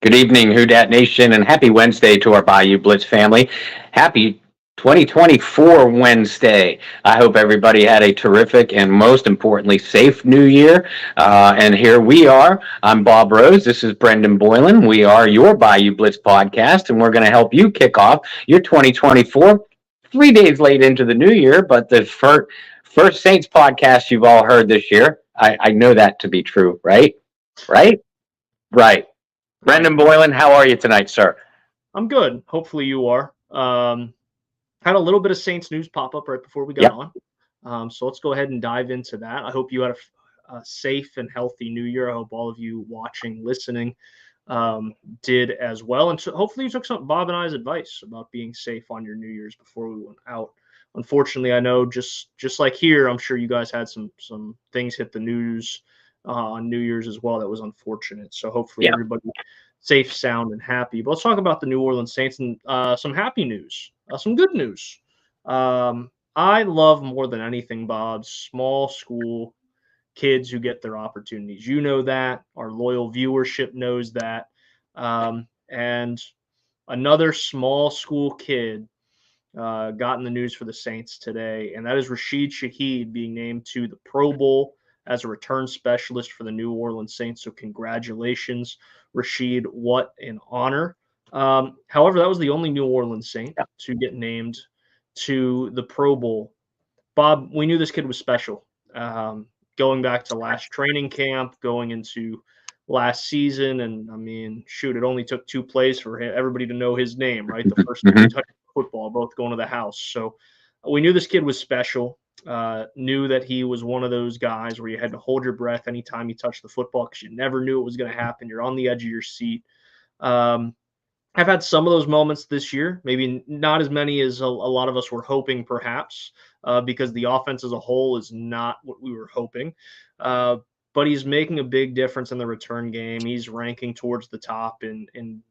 Good evening, Who Dat Nation, and happy Wednesday to our Bayou Blitz family. Happy 2024 Wednesday. I hope everybody had a terrific and most importantly, safe new year. And here we are. I'm Bob Rose. This is Brendan Boylan. We are your Bayou Blitz podcast, and we're going to help you kick off your 2024 3 days late into the new year, but the first Saints podcast you've all heard this year. I know that to be true, right? Right? Right. Right. Brendan Boylan, how are you tonight, sir? I'm good. Hopefully you are. Had a little bit of Saints news pop up right before we got Yep. on. So let's go ahead and dive into that. I hope you had a safe and healthy new year. I hope all of you watching, listening did as well. And so hopefully you took some Bob and I's advice about being safe on your New Year's before we went out. Unfortunately, I know just like here, I'm sure you guys had some things hit the news on New Year's as well. That was unfortunate. So hopefully Yeah. everybody safe, sound, and happy. But let's talk about the New Orleans Saints and some happy news, some good news. I love more than anything, Bob, small school kids who get their opportunities. You know that. Our loyal viewership knows that. And another small school kid got in the news for the Saints today, and that is Rashid Shaheed being named to the Pro Bowl as a return specialist for the New Orleans Saints. So congratulations, Rashid. What an honor. However, that was the only New Orleans Saint to get named to the Pro Bowl. Bob, we knew this kid was special. Going back to last training camp, going into last season, and I mean, shoot, it only took 2 plays for everybody to know his name, right? The first time he touched football, both going to the house. So we knew this kid was special. Knew that he was one of those guys where you had to hold your breath anytime you touched the football because you never knew it was going to happen. You're on the edge of your seat. I've had some of those moments this year, maybe not as many as a lot of us were hoping, perhaps, because the offense as a whole is not what we were hoping. But he's making a big difference in the return game. He's ranking towards the top in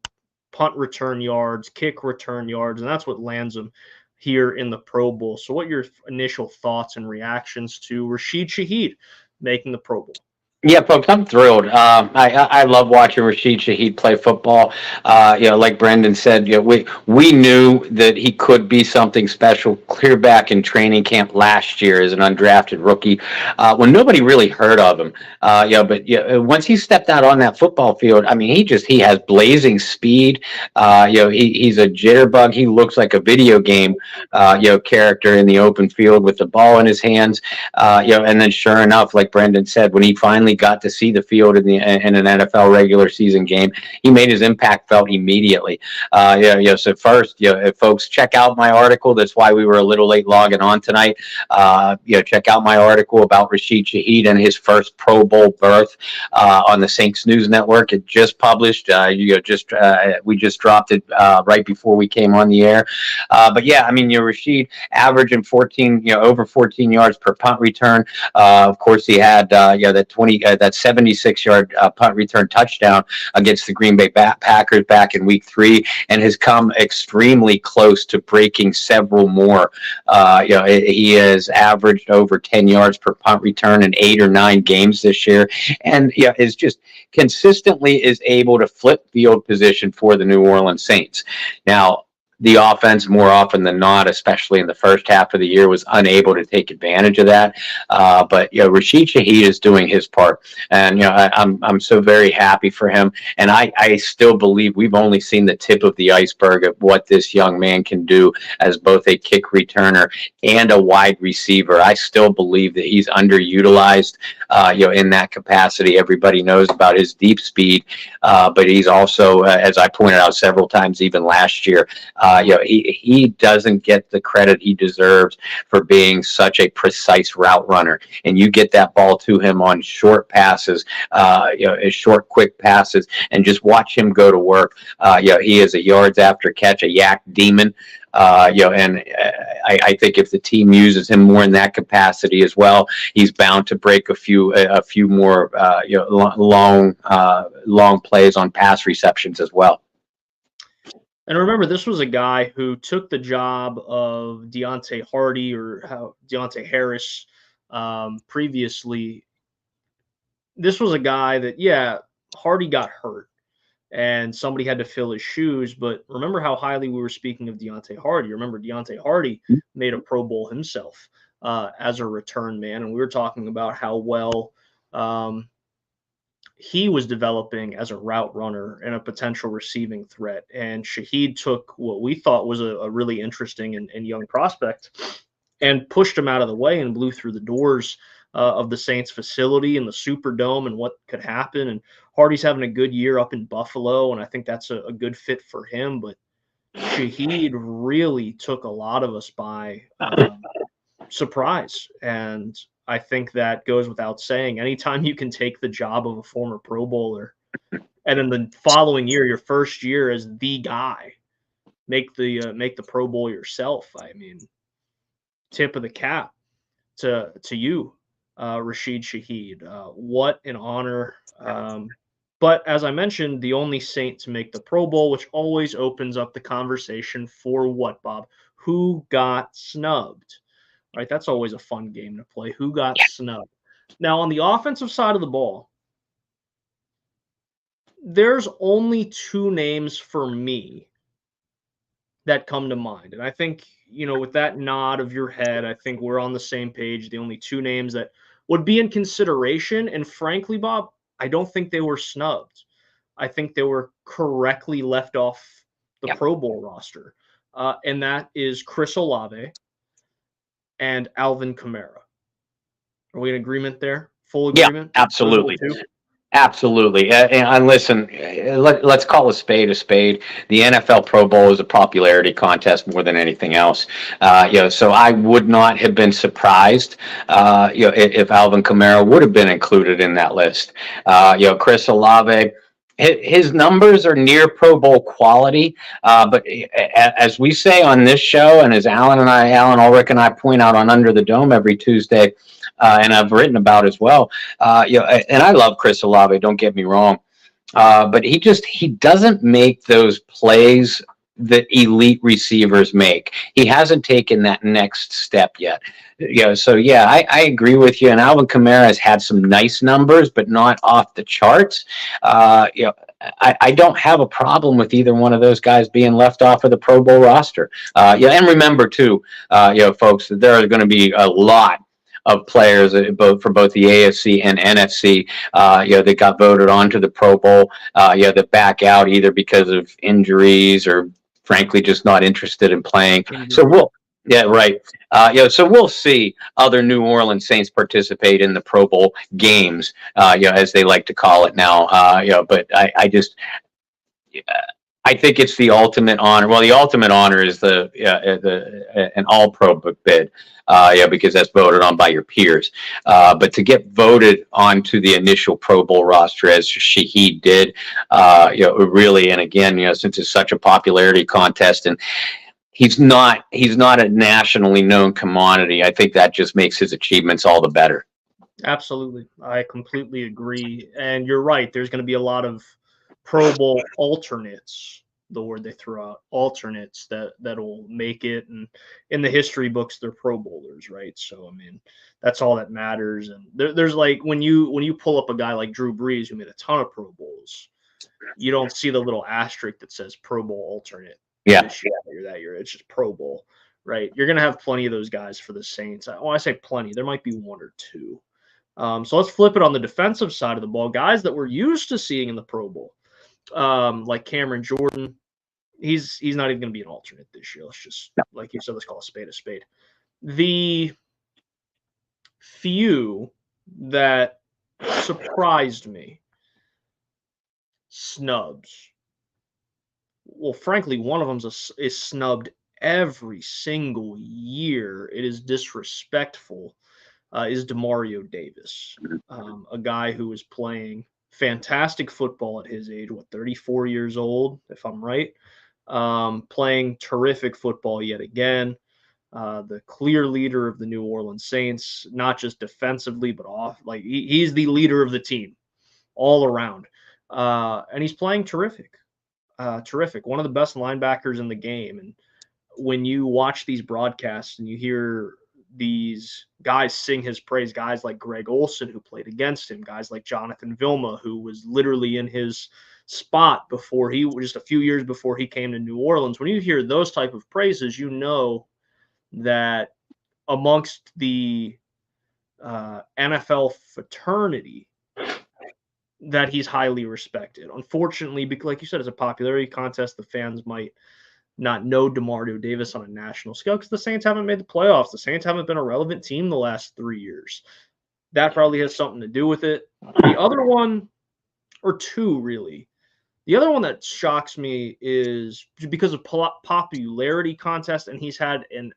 punt return yards, kick return yards, and that's what lands him here in the Pro Bowl. So what are your initial thoughts and reactions to Rashid Shaheed making the Pro Bowl? Yeah, folks, I'm thrilled. I love watching Rashid Shaheed play football. Like Brendan said, we knew that he could be something special clear back in training camp last year as an undrafted rookie, when nobody really heard of him. Once he stepped out on that football field, I mean, he has blazing speed. He's a jitterbug. He looks like a video game, character in the open field with the ball in his hands. And then sure enough, like Brendan said, when he finally got to see the field in an NFL regular season game, he made his impact felt immediately. So first, if folks check out my article. That's why we were a little late logging on tonight. Check out my article about Rashid Shaheed and his first Pro Bowl berth on the Saints News Network. It just published. We just dropped it right before we came on the air. Rashid averaging over 14 yards per punt return. Of course, he had that 76-yard punt return touchdown against the Green Bay Packers back in Week 3, and has come extremely close to breaking several more. He has averaged over 10 yards per punt return in 8 or 9 games this year, and is just consistently is able to flip field position for the New Orleans Saints. Now, the offense, more often than not, especially in the first half of the year, was unable to take advantage of that. But Rashid Shaheed is doing his part, and I'm so very happy for him. And I still believe we've only seen the tip of the iceberg of what this young man can do as both a kick returner and a wide receiver. I still believe that he's underutilized, in that capacity. Everybody knows about his deep speed, but he's also, as I pointed out several times, even last year. He doesn't get the credit he deserves for being such a precise route runner. And you get that ball to him on short passes, short, quick passes, and just watch him go to work. He is a yards after catch, a yak demon. And I think if the team uses him more in that capacity as well, he's bound to break a few more long plays on pass receptions as well. And remember, this was a guy who took the job of Deontay Harris previously. This was a guy that, Hardy got hurt. and somebody had to fill his shoes. But remember how highly we were speaking of Deontay Hardy. Remember Deontay Hardy made a Pro Bowl himself as a return man, and we were talking about how well he was developing as a route runner and a potential receiving threat. And Shaheed took what we thought was a really interesting and young prospect and pushed him out of the way and blew through the doors of the Saints facility and the Superdome and what could happen. And Hardy's having a good year up in Buffalo, and I think that's a good fit for him. But Shaheed really took a lot of us by surprise. And I think that goes without saying. Anytime you can take the job of a former Pro Bowler and in the following year, your first year as the guy, make the Pro Bowl yourself. I mean, tip of the cap to you, Rashid Shaheed. What an honor. But as I mentioned, the only Saint to make the Pro Bowl, which always opens up the conversation for what, Bob? Who got snubbed? Right, that's always a fun game to play. Who got snubbed? Now, on the offensive side of the ball, there's only two names for me that come to mind. And I think, with that nod of your head, I think we're on the same page. The only two names that would be in consideration. And frankly, Bob, I don't think they were snubbed. I think they were correctly left off the Pro Bowl roster. And that is Chris Olave and Alvin Kamara. Are we in agreement there? Full agreement? Yeah, absolutely. Absolutely. And listen, let's call a spade a spade. The NFL Pro Bowl is a popularity contest more than anything else. So I would not have been surprised, if Alvin Kamara would have been included in that list. Chris Olave, his numbers are near Pro Bowl quality, but as we say on this show, and as Alan Ulrich and I point out on Under the Dome every Tuesday, and I've written about as well, and I love Chris Olave, don't get me wrong, but he doesn't make those plays that elite receivers make. He hasn't taken that next step yet. I agree with you. And Alvin Kamara has had some nice numbers, but not off the charts. I don't have a problem with either one of those guys being left off of the Pro Bowl roster. And remember too, folks, that there are going to be a lot of players for both the AFC and NFC, that got voted onto the Pro Bowl, that back out either because of injuries or frankly just not interested in playing. So so we'll see other New Orleans Saints participate in the Pro Bowl games, as they like to call it now. But I think it's the ultimate honor. Well, the ultimate honor is an All-Pro bid, because that's voted on by your peers. But to get voted onto the initial Pro Bowl roster as Shaheed did, really, and again, since it's such a popularity contest, and he's not a nationally known commodity, I think that just makes his achievements all the better. Absolutely, I completely agree, and you're right. There's going to be a lot of Pro Bowl alternates, the word they throw out, alternates that'll make it, and in the history books they're Pro Bowlers, right? So I mean, that's all that matters. And there's like when you pull up a guy like Drew Brees who made a ton of Pro Bowls, you don't see the little asterisk that says Pro Bowl alternate. This year, that year, it's just Pro Bowl, right? You're gonna have plenty of those guys for the Saints. When I say plenty, there might be one or two. So let's flip it on the defensive side of the ball. Guys that we're used to seeing in the Pro Bowl, like Cameron Jordan, he's not even going to be an alternate this year. Let's just, like you said, let's call a spade a spade. The few that surprised me, snubs. Well, frankly, one of them is snubbed every single year. It is disrespectful. Is Demario Davis, a guy who is playing fantastic football at his age, 34 years old, if I'm right, playing terrific football yet again, the clear leader of the New Orleans Saints, not just defensively, but he's the leader of the team all around, and he's playing terrific, one of the best linebackers in the game. And when you watch these broadcasts and you hear these guys sing his praise, guys like Greg Olson, who played against him, guys like Jonathan Vilma, who was literally in his spot before just a few years before he came to New Orleans. When you hear those type of praises, you know that amongst the NFL fraternity, that he's highly respected. Unfortunately, because like you said, it's a popularity contest. The fans might not know DeMario Davis on a national scale because the Saints haven't made the playoffs. The Saints haven't been a relevant team the last 3 years. That probably has something to do with it. The other one, or two really, the other one that shocks me is because of popularity contest, and he's had an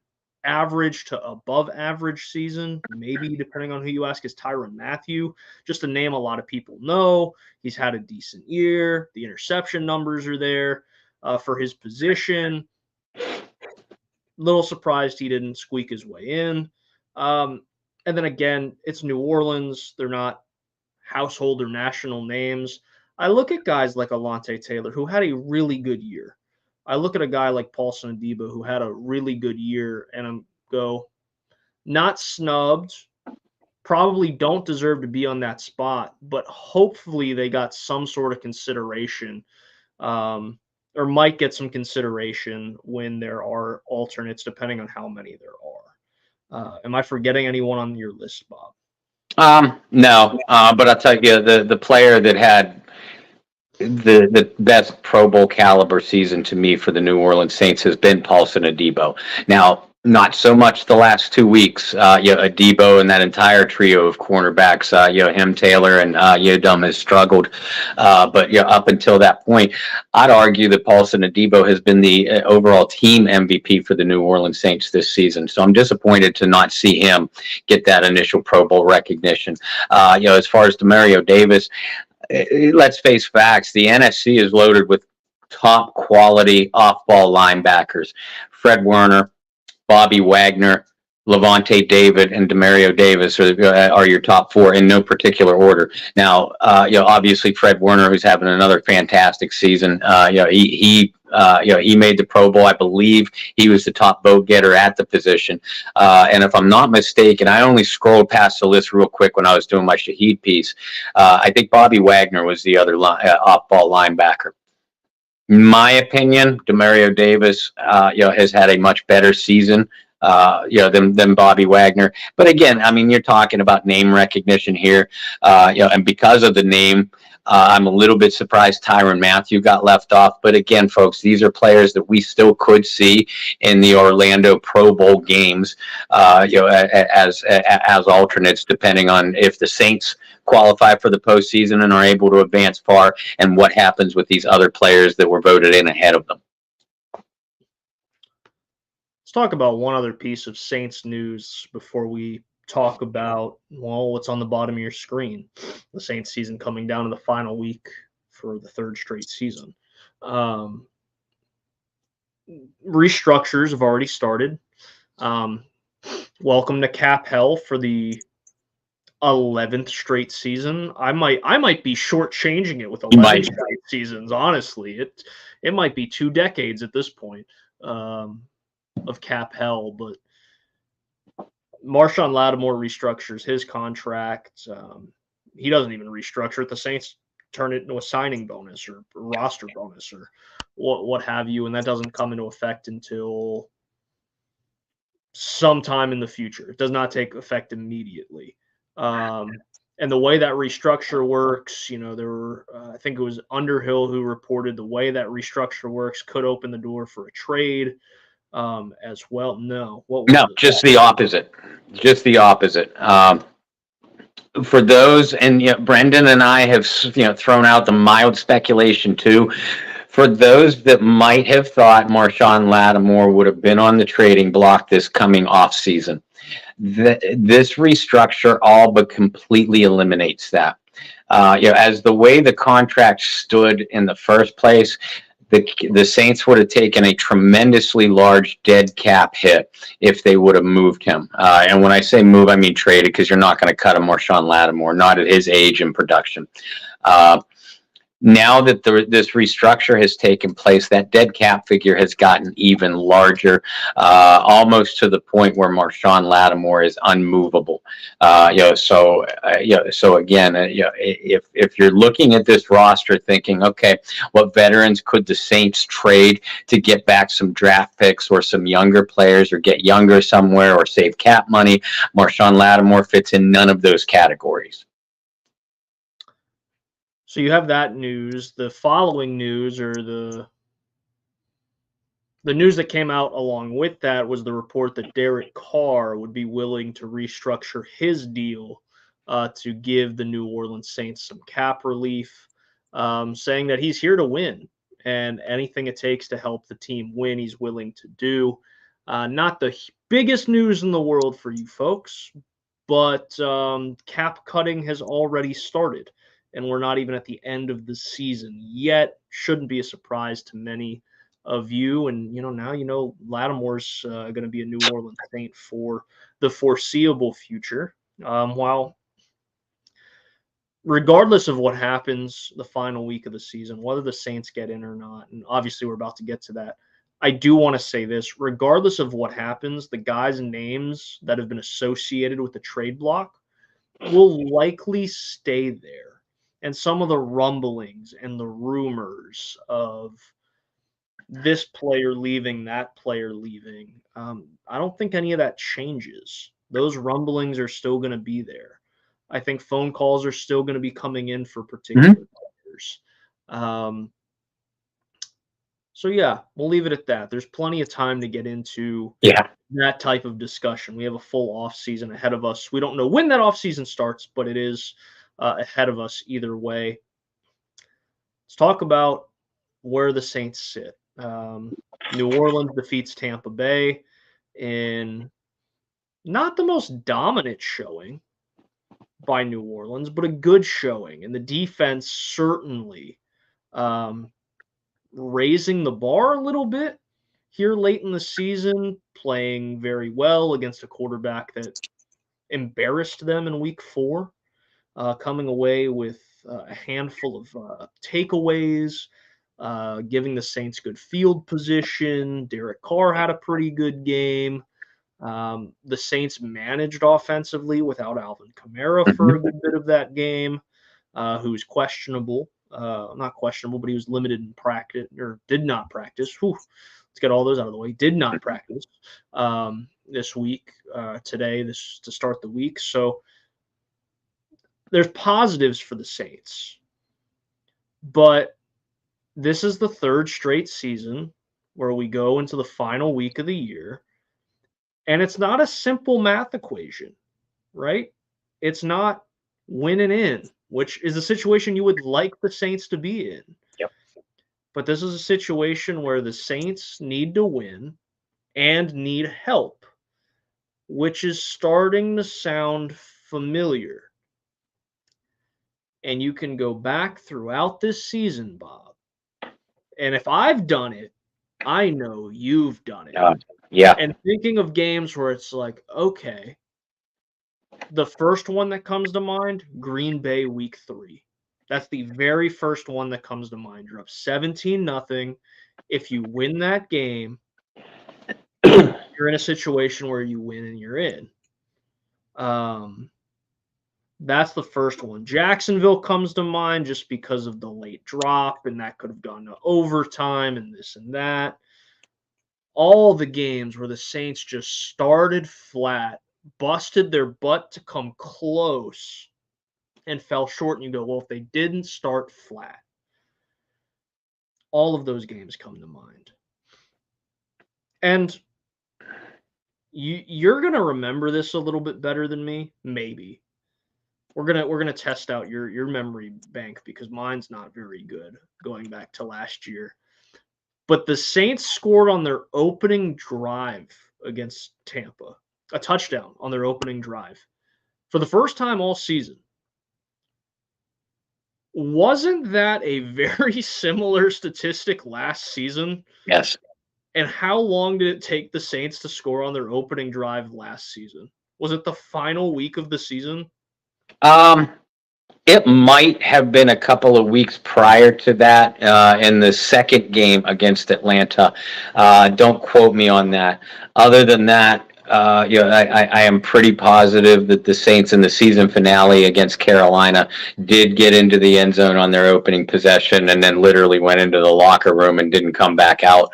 average to above average season, maybe depending on who you ask, is Tyrann Mathieu. Just a name a lot of people know. He's had a decent year. The interception numbers are there for his position. Little surprised he didn't squeak his way in. And then again, it's New Orleans. They're not household or national names. I look at guys like Alontae Taylor, who had a really good year. I look at a guy like Paulson Adebo, who had a really good year, and I go, not snubbed, probably don't deserve to be on that spot, but hopefully they got some sort of consideration, or might get some consideration when there are alternates, depending on how many there are. Am I forgetting anyone on your list, Bob? No, but I'll tell you, the player that had the best Pro Bowl caliber season to me for the New Orleans Saints has been Paulson Adebo. Now, not so much the last 2 weeks. Adebo and that entire trio of cornerbacks, him, Taylor, and Yodum has struggled. But up until that point, I'd argue that Paulson Adebo has been the overall team MVP for the New Orleans Saints this season. So I'm disappointed to not see him get that initial Pro Bowl recognition. As far as DeMario Davis, let's face facts. The NFC is loaded with top quality off-ball linebackers. Fred Warner, Bobby Wagner, Levante David, and DeMario Davis are your top four in no particular order. Now, obviously Fred Warner, who's having another fantastic season. He made the Pro Bowl. I believe he was the top vote getter at the position. And if I'm not mistaken, I only scrolled past the list real quick when I was doing my Shaheed piece. I think Bobby Wagner was the other off-ball linebacker. In my opinion, DeMario Davis, has had a much better season, than Bobby Wagner. But again, I mean, you're talking about name recognition here, and because of the name, I'm a little bit surprised Tyrann Mathieu got left off. But again, folks, these are players that we still could see in the Orlando Pro Bowl games, as alternates, depending on if the Saints qualify for the postseason and are able to advance far, and what happens with these other players that were voted in ahead of them. Let's talk about one other piece of Saints news before we talk about, what's on the bottom of your screen. The Saints season coming down to the final week for the third straight season. Restructures have already started. Welcome to cap hell for the 11th straight season. I might be shortchanging it with 11 straight seasons. Honestly, it might be 2 decades at this point of cap hell. But Marshawn Lattimore restructures his contract. He doesn't even restructure it. The Saints turn it into a signing bonus or roster bonus or what have you, and that doesn't come into effect until sometime in the future. It does not take effect immediately. And the way that restructure works, there were, I think it was Underhill who reported the way that restructure works could open the door for a trade as well. No, just the opposite. Just the opposite. For those, and Brendan and I have thrown out the mild speculation too. For those that might have thought Marshawn Lattimore would have been on the trading block this coming off season, this restructure all but completely eliminates that. As the way the contract stood in the first place, the Saints would have taken a tremendously large dead cap hit if they would have moved him. And when I say move, I mean traded, because you're not going to cut a Marshawn Lattimore, not at his age and production. now that this restructure has taken place, that dead cap figure has gotten even larger, almost to the point where Marshawn Lattimore is unmovable. So again, if you're looking at this roster, thinking, okay, what veterans could the Saints trade to get back some draft picks or some younger players, or get younger somewhere, or save cap money? Marshawn Lattimore fits in none of those categories. So you have that news. The following news, or the news that came out along with that, was the report that Derek Carr would be willing to restructure his deal to give the New Orleans Saints some cap relief, saying that he's here to win, and anything it takes to help the team win, he's willing to do. Not the biggest news in the world for you folks, but cap cutting has already started, and we're not even at the end of the season yet. Shouldn't be a surprise to many of you. And now Lattimore's going to be a New Orleans Saint for the foreseeable future. While regardless of what happens the final week of the season, whether the Saints get in or not, and obviously we're about to get to that, I do want to say this: regardless of what happens, the guys' names that have been associated with the trade block will likely stay there. And some of the rumblings and the rumors of this player leaving, that player leaving, I don't think any of that changes. Those rumblings are still going to be there. I think phone calls are still going to be coming in for particular players. So yeah, we'll leave it at that. There's plenty of time to get into that type of discussion. We have a full off season ahead of us. We don't know when that off season starts, but it is ahead of us either way. Let's talk about where the Saints sit. New Orleans defeats Tampa Bay in not the most dominant showing by New Orleans, but a good showing. And the defense certainly raising the bar a little bit here late in the season, playing very well against a quarterback that embarrassed them in week 4, coming away with a handful of takeaways, giving the Saints good field position. Derek Carr had a pretty good game. The Saints managed offensively without Alvin Kamara for a good bit of that game, who's questionable. Not questionable, but he was limited in practice, or did not practice. Whew. Let's get all those out of the way. Did not practice this week, today, to start the week. So there's positives for the Saints. But this is the 3rd straight season where we go into the final week of the year, and it's not a simple math equation, right? It's not win and in, which is a situation you would like the Saints to be in. Yep. But this is a situation where the Saints need to win and need help, which is starting to sound familiar. And you can go back throughout this season, Bob. And if I've done it, I know you've done it. Yeah. And thinking of games where it's like, okay, the first one that comes to mind, Green Bay week 3. That's the very first one that comes to mind. You're up 17-0. If you win that game, you're in a situation where you win and you're in. That's the first one. Jacksonville comes to mind just because of the late drop, and that could have gone to overtime and this and that. All the games where the Saints just started flat, busted their butt to come close, and fell short, and you go, well, if they didn't start flat. All of those games come to mind. And you're going to remember this a little bit better than me, maybe. We're gonna test out your memory bank, because mine's not very good going back to last year. But the Saints scored on their opening drive against Tampa, a touchdown on their opening drive for the first time all season. Wasn't that a very similar statistic last season? Yes. And how long did it take the Saints to score on their opening drive last season? Was it the final week of the season? It might have been a couple of weeks prior to that in the second game against Atlanta. Don't quote me on that. Other than that, I am pretty positive that the Saints in the season finale against Carolina did get into the end zone on their opening possession and then literally went into the locker room and didn't come back out.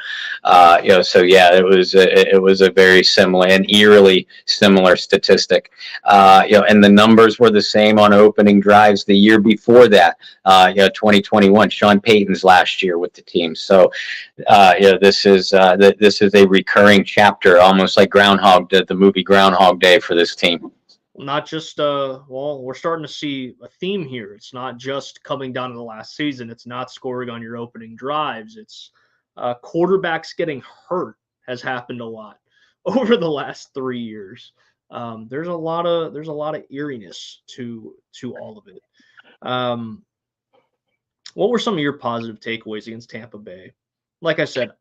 So yeah, it was a very similar and eerily similar statistic. And the numbers were the same on opening drives the year before that. 2021, Sean Payton's last year with the team. So, this is a recurring chapter, almost like the movie Groundhog Day for this team. Not just we're starting to see a theme here. It's not just coming down to the last season. It's not scoring on your opening drives. It's quarterbacks getting hurt has happened a lot over the last 3 years. There's a lot of eeriness to all of it. What were some of your positive takeaways against Tampa Bay? Like I said,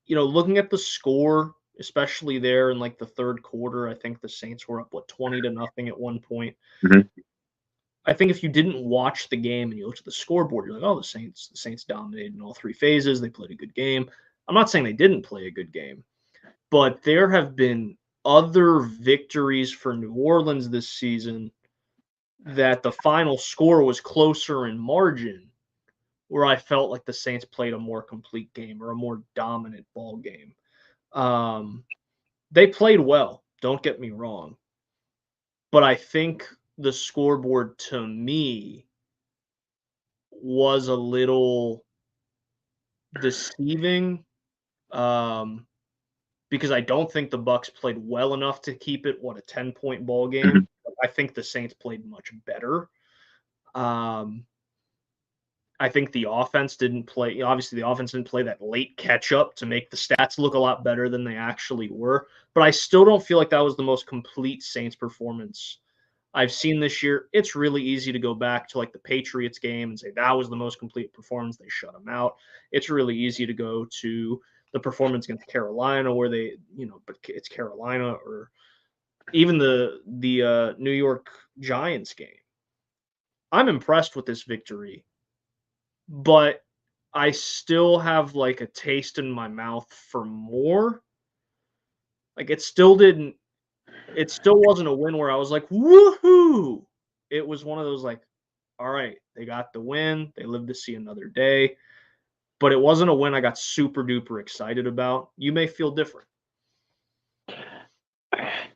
looking at the score, especially there in like the third quarter, I think the Saints were up 20-0 at one point. Mm-hmm. I think if you didn't watch the game and you looked at the scoreboard, you're like, oh, the Saints dominated in all three phases. They played a good game. I'm not saying they didn't play a good game, but there have been other victories for New Orleans this season that the final score was closer in margin, where I felt like the Saints played a more complete game or a more dominant ball game. They played well, don't get me wrong, but I think the scoreboard to me was a little deceiving, because I don't think the Bucs played well enough to keep it a 10-point ball game. Mm-hmm. I think the Saints played much better. I think the offense didn't play. Obviously, the offense didn't play that late catch up to make the stats look a lot better than they actually were. But I still don't feel like that was the most complete Saints performance I've seen this year. It's really easy to go back to like the Patriots game and say that was the most complete performance. They shut them out. It's really easy to go to the performance against Carolina where they, but it's Carolina, or even the New York Giants game. I'm impressed with this victory, but I still have like a taste in my mouth for more. Like it still wasn't a win where I was like, woohoo. It was one of those like, all right, they got the win. They lived to see another day. But it wasn't a win I got super duper excited about. You may feel different.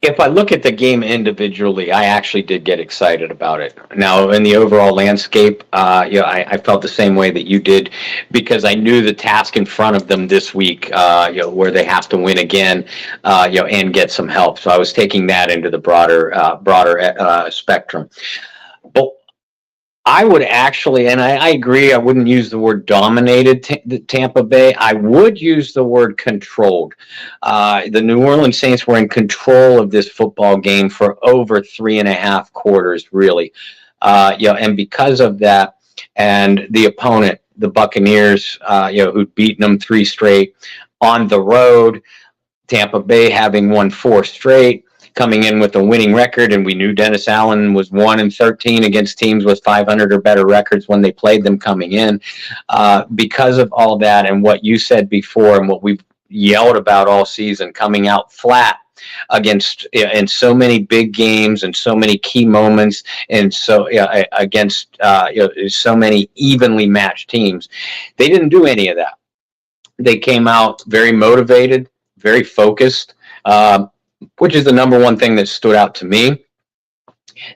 If I look at the game individually, I actually did get excited about it. Now, in the overall landscape, I felt the same way that you did, because I knew the task in front of them this week, where they have to win again, and get some help. So I was taking that into the broader spectrum. But I would actually, and I agree, I wouldn't use the word dominated Tampa Bay. I would use the word controlled. The New Orleans Saints were in control of this football game for over 3.5 quarters, really. And because of that, and the opponent, the Buccaneers, who'd beaten them 3 straight on the road, Tampa Bay having won 4 straight, coming in with a winning record, and we knew Dennis Allen was 1-13 against teams with 500 or better records when they played them coming in. Because of all that and what you said before and what we've yelled about all season, coming out flat against in so many big games and so many key moments, and so against so many evenly matched teams, they didn't do any of that. They came out very motivated, very focused. Which is the number one thing that stood out to me.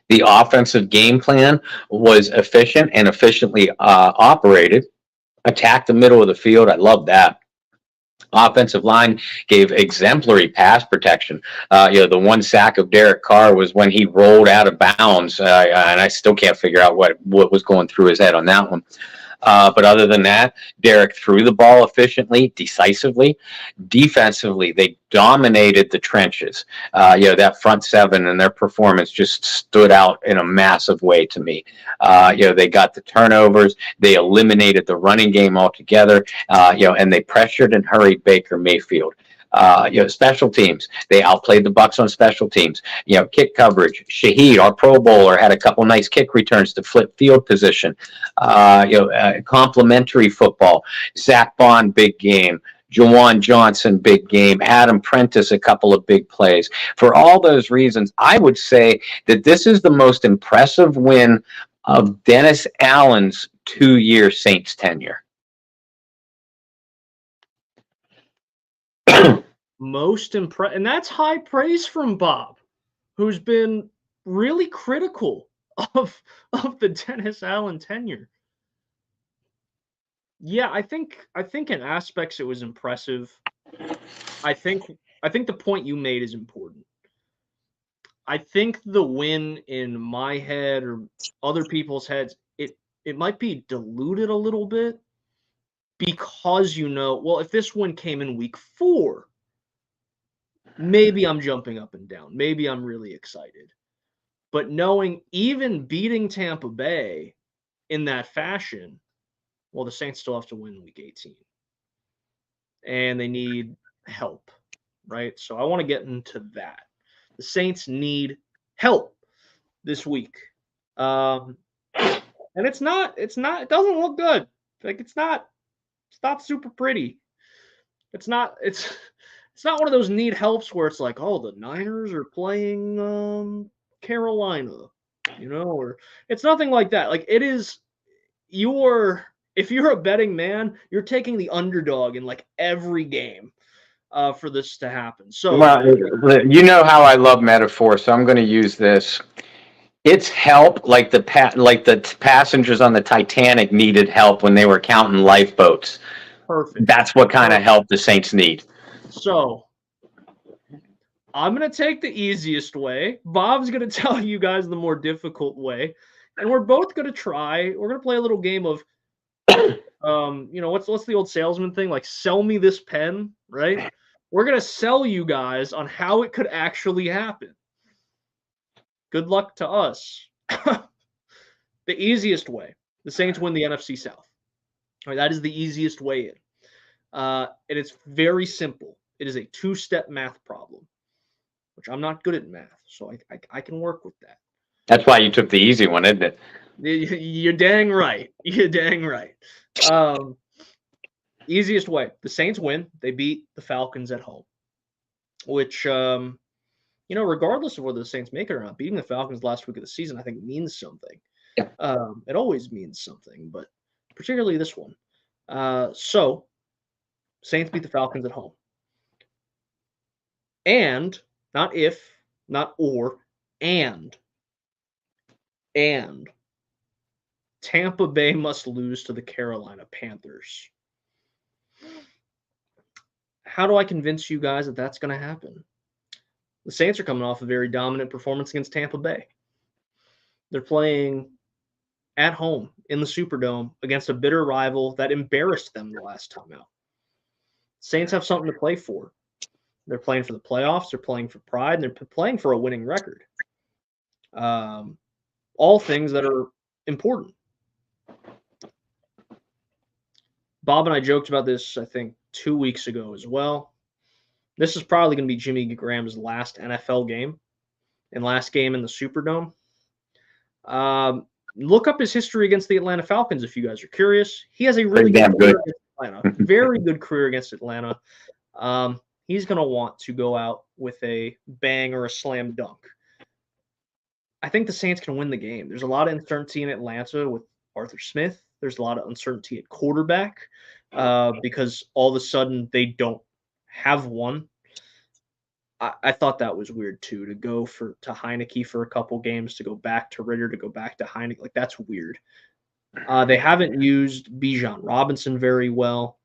The offensive game plan was efficient and efficiently operated. Attacked the middle of the field. I love that. Offensive line gave exemplary pass protection. The one sack of Derek Carr was when he rolled out of bounds, and I still can't figure out what was going through his head on that one. But other than that, Derek threw the ball efficiently, decisively. Defensively, they dominated the trenches. That front seven and their performance just stood out in a massive way to me. They got the turnovers. They eliminated the running game altogether, and they pressured and hurried Baker Mayfield. Special teams. They outplayed the Bucks on special teams. Kick coverage. Shaheed, our Pro Bowler, had a couple nice kick returns to flip field position. Complementary football. Zach Bond, big game. Jawan Johnson, big game. Adam Prentice, a couple of big plays. For all those reasons, I would say that this is the most impressive win of Dennis Allen's 2-year Saints tenure. Most impressive, and that's high praise from Bob, who's been really critical of the Dennis Allen tenure. Yeah, I think in aspects it was impressive. I think the point you made is important. I think the win in my head or other people's heads, it might be diluted a little bit because well, if this win came in week 4, maybe I'm jumping up and down. Maybe I'm really excited. But knowing even beating Tampa Bay in that fashion, well, the Saints still have to win week 18. And they need help, right? So I want to get into that. The Saints need help this week. And it doesn't look good. Like it's not super pretty. It's not one of those need helps where it's like, oh, the Niners are playing Carolina, or it's nothing like that. Like it is if you're a betting man, you're taking the underdog in like every game for this to happen. So you know how I love metaphor, so I'm going to use this. It's help like the passengers on the Titanic needed help when they were counting lifeboats. Perfect. That's what kind of help the Saints need. So I'm going to take the easiest way. Bob's going to tell you guys the more difficult way. And we're both going to try. We're going to play a little game of, what's the old salesman thing? Like, sell me this pen, right? We're going to sell you guys on how it could actually happen. Good luck to us. The easiest way. The Saints win the NFC South. All right, that is the easiest way in. And it's very simple. It is a 2-step math problem, which I'm not good at math, so I can work with that. That's why you took the easy one, isn't it? You're dang right. You're dang right. Easiest way. The Saints win. They beat the Falcons at home, which, regardless of whether the Saints make it or not, beating the Falcons last week of the season, I think means something. Yeah. It always means something, but particularly this one. So Saints beat the Falcons at home. And, not if, not or, and Tampa Bay must lose to the Carolina Panthers. How do I convince you guys that that's going to happen? The Saints are coming off a very dominant performance against Tampa Bay. They're playing at home in the Superdome against a bitter rival that embarrassed them the last time out. Saints have something to play for. They're playing for the playoffs. They're playing for pride. And they're playing for a winning record. All things that are important. Bob and I joked about this, I think, 2 weeks ago as well. This is probably going to be Jimmy Graham's last NFL game and last game in the Superdome. Look up his history against the Atlanta Falcons if you guys are curious. He has a really good career against Atlanta. Very good career against Atlanta. He's going to want to go out with a bang or a slam dunk. I think the Saints can win the game. There's a lot of uncertainty in Atlanta with Arthur Smith. There's a lot of uncertainty at quarterback because all of a sudden they don't have one. I thought that was weird too, to go to Heineke for a couple games, to go back to Ritter, to go back to Heineke. Like, that's weird. They haven't used Bijan Robinson very well.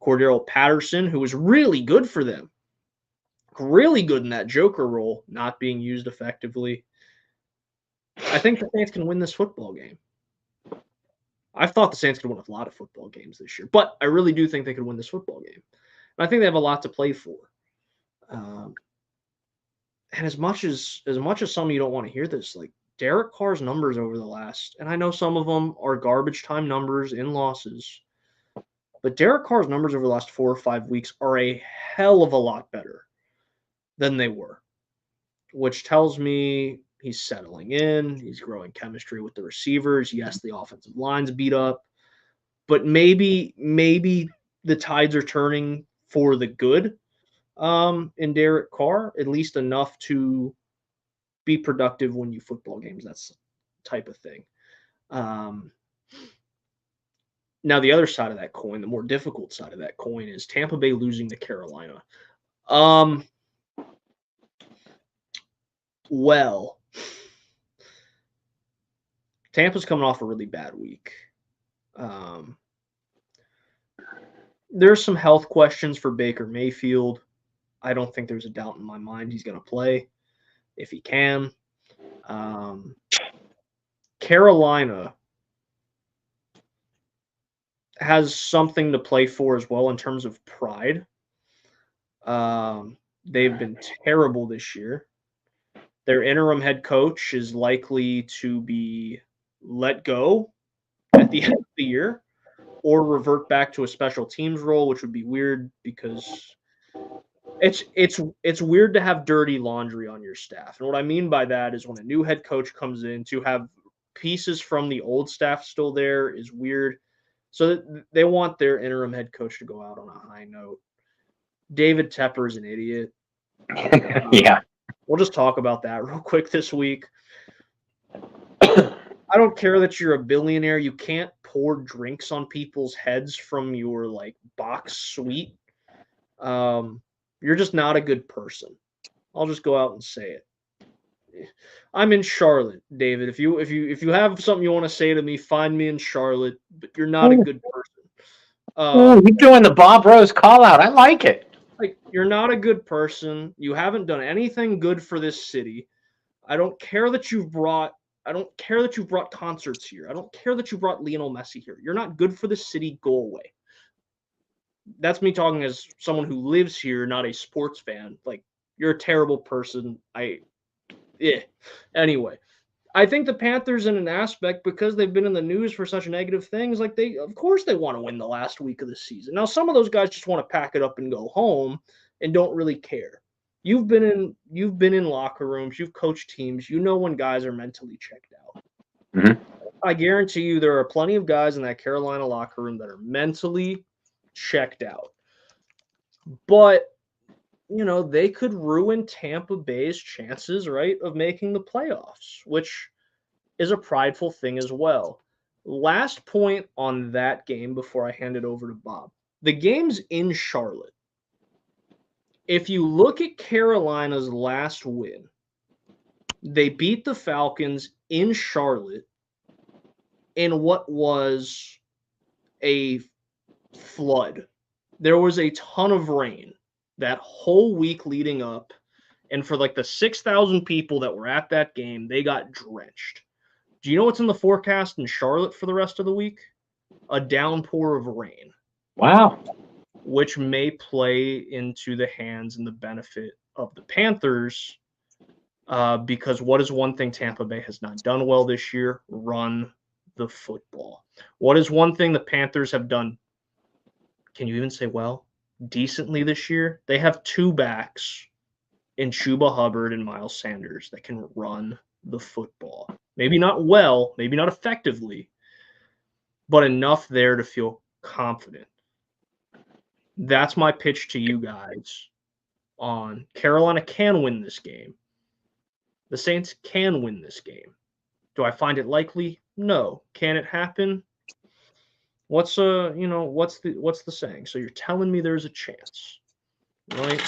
Cordero Patterson, who was really good for them, really good in that Joker role, not being used effectively. I think the Saints can win this football game. I've thought the Saints could win a lot of football games this year, but I really do think they could win this football game. And I think they have a lot to play for. And as much as some of you don't want to hear this, like, Derek Carr's numbers over the last, and I know some of them are garbage time numbers in losses, But Derek Carr's numbers over the last 4 or 5 weeks are a hell of a lot better than they were, which tells me he's settling in. He's growing chemistry with the receivers. Yes, the offensive line's beat up, but maybe the tides are turning for the good in Derek Carr, at least enough to be productive when you football games. That's the type of thing. Now, the other side of that coin, the more difficult side of that coin, is Tampa Bay losing to Carolina. Well, Tampa's coming off a really bad week. There's some health questions for Baker Mayfield. I don't think there's a doubt in my mind he's going to play if he can. Carolina has something to play for as well in terms of pride. They've been terrible this year. Their interim head coach is likely to be let go at the end of the year or revert back to a special teams role, which would be weird because it's weird to have dirty laundry on your staff. And what I mean by that is when a new head coach comes in, to have pieces from the old staff still there is weird. So they want their interim head coach to go out on a high note. David Tepper is an idiot. Yeah. We'll just talk about that real quick this week. I don't care that you're a billionaire. You can't pour drinks on people's heads from your box suite. You're just not a good person. I'll just go out and say it. I'm in Charlotte, David. If you have something you want to say to me, find me in Charlotte. But you're not a good person. You're doing the Bob Rose call out. I like it. You're not a good person. You haven't done anything good for this city. I don't care that you've brought concerts here. I don't care that you brought Lionel Messi here. You're not good for the city. Go away. That's me talking as someone who lives here, not a sports fan. You're a terrible person. Anyway, I think the Panthers in an aspect, because they've been in the news for such negative things, of course they want to win the last week of the season. Now, some of those guys just want to pack it up and go home and don't really care. You've been in locker rooms, you've coached teams, you know when guys are mentally checked out. Mm-hmm. I guarantee you there are plenty of guys in that Carolina locker room that are mentally checked out. But they could ruin Tampa Bay's chances, right, of making the playoffs, which is a prideful thing as well. Last point on that game before I hand it over to Bob. The game's in Charlotte. If you look at Carolina's last win, they beat the Falcons in Charlotte in what was a flood. There was a ton of rain that whole week leading up, and for the 6,000 people that were at that game, they got drenched. Do you know what's in the forecast in Charlotte for the rest of the week? A downpour of rain. Wow. Which may play into the hands and the benefit of the Panthers, because what is one thing Tampa Bay has not done well this year? Run the football. What is one thing the Panthers have done? Can you even say decently this year? They have two backs in Chuba Hubbard and Miles Sanders that can run the football. Maybe not well, maybe not effectively, but enough there to feel confident. That's my pitch to you guys on Carolina can win this game. The Saints can win this game. Do I find it likely? No. Can it happen? What's the saying? So you're telling me there's a chance, right?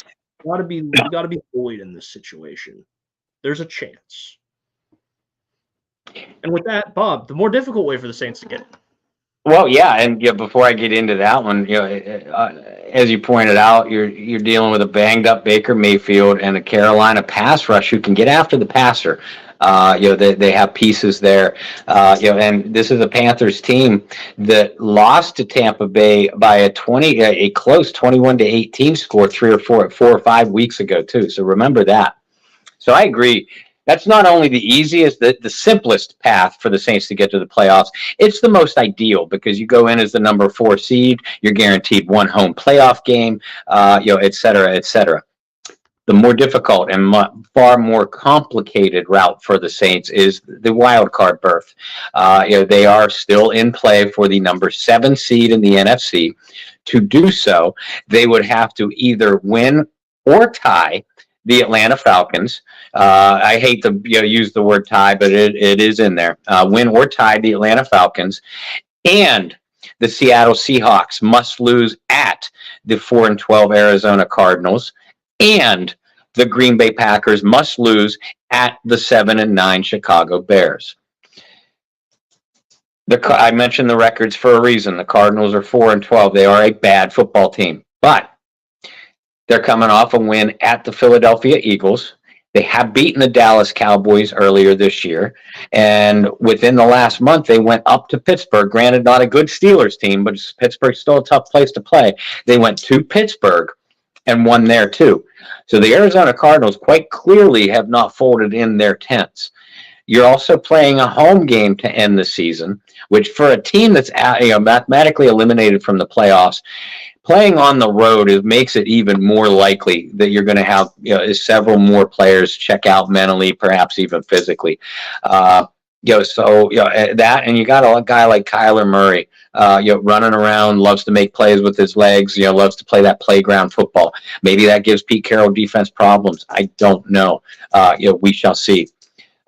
You gotta be bullied in this situation. There's a chance. And with that, Bob, the more difficult way for the Saints to get it. Well, yeah, and before I get into that one, as you pointed out, you're dealing with a banged up Baker Mayfield and a Carolina pass rush who can get after the passer. They have pieces there, and this is a Panthers team that lost to Tampa Bay by a close 21-18 score 4 or 5 weeks ago too. So remember that. So I agree. That's not only the easiest, the simplest path for the Saints to get to the playoffs. It's the most ideal because you go in as the number 4 seed. You're guaranteed one home playoff game, et cetera, et cetera. The more difficult and far more complicated route for the Saints is the wild card berth. They are still in play for the number 7 seed in the NFC. To do so, they would have to either win or tie the Atlanta Falcons. I hate to use the word tie, but it is in there. Win or tie the Atlanta Falcons, and the Seattle Seahawks must lose at the 4-12 Arizona Cardinals, and the Green Bay Packers must lose at the 7-9 Chicago Bears. I mentioned the records for a reason. The Cardinals are 4-12. They are a bad football team, but they're coming off a win at the Philadelphia Eagles. They have beaten the Dallas Cowboys earlier this year, and within the last month, they went up to Pittsburgh. Granted, not a good Steelers team, but Pittsburgh's still a tough place to play. They went to Pittsburgh and won there too. So the Arizona Cardinals quite clearly have not folded in their tents. You're also playing a home game to end the season, which for a team that's mathematically eliminated from the playoffs, playing on the road makes it even more likely that you're going to have several more players check out mentally, perhaps even physically. That, and you got a guy like Kyler Murray, running around, loves to make plays with his legs, loves to play that playground football. Maybe that gives Pete Carroll defense problems. I don't know. We shall see.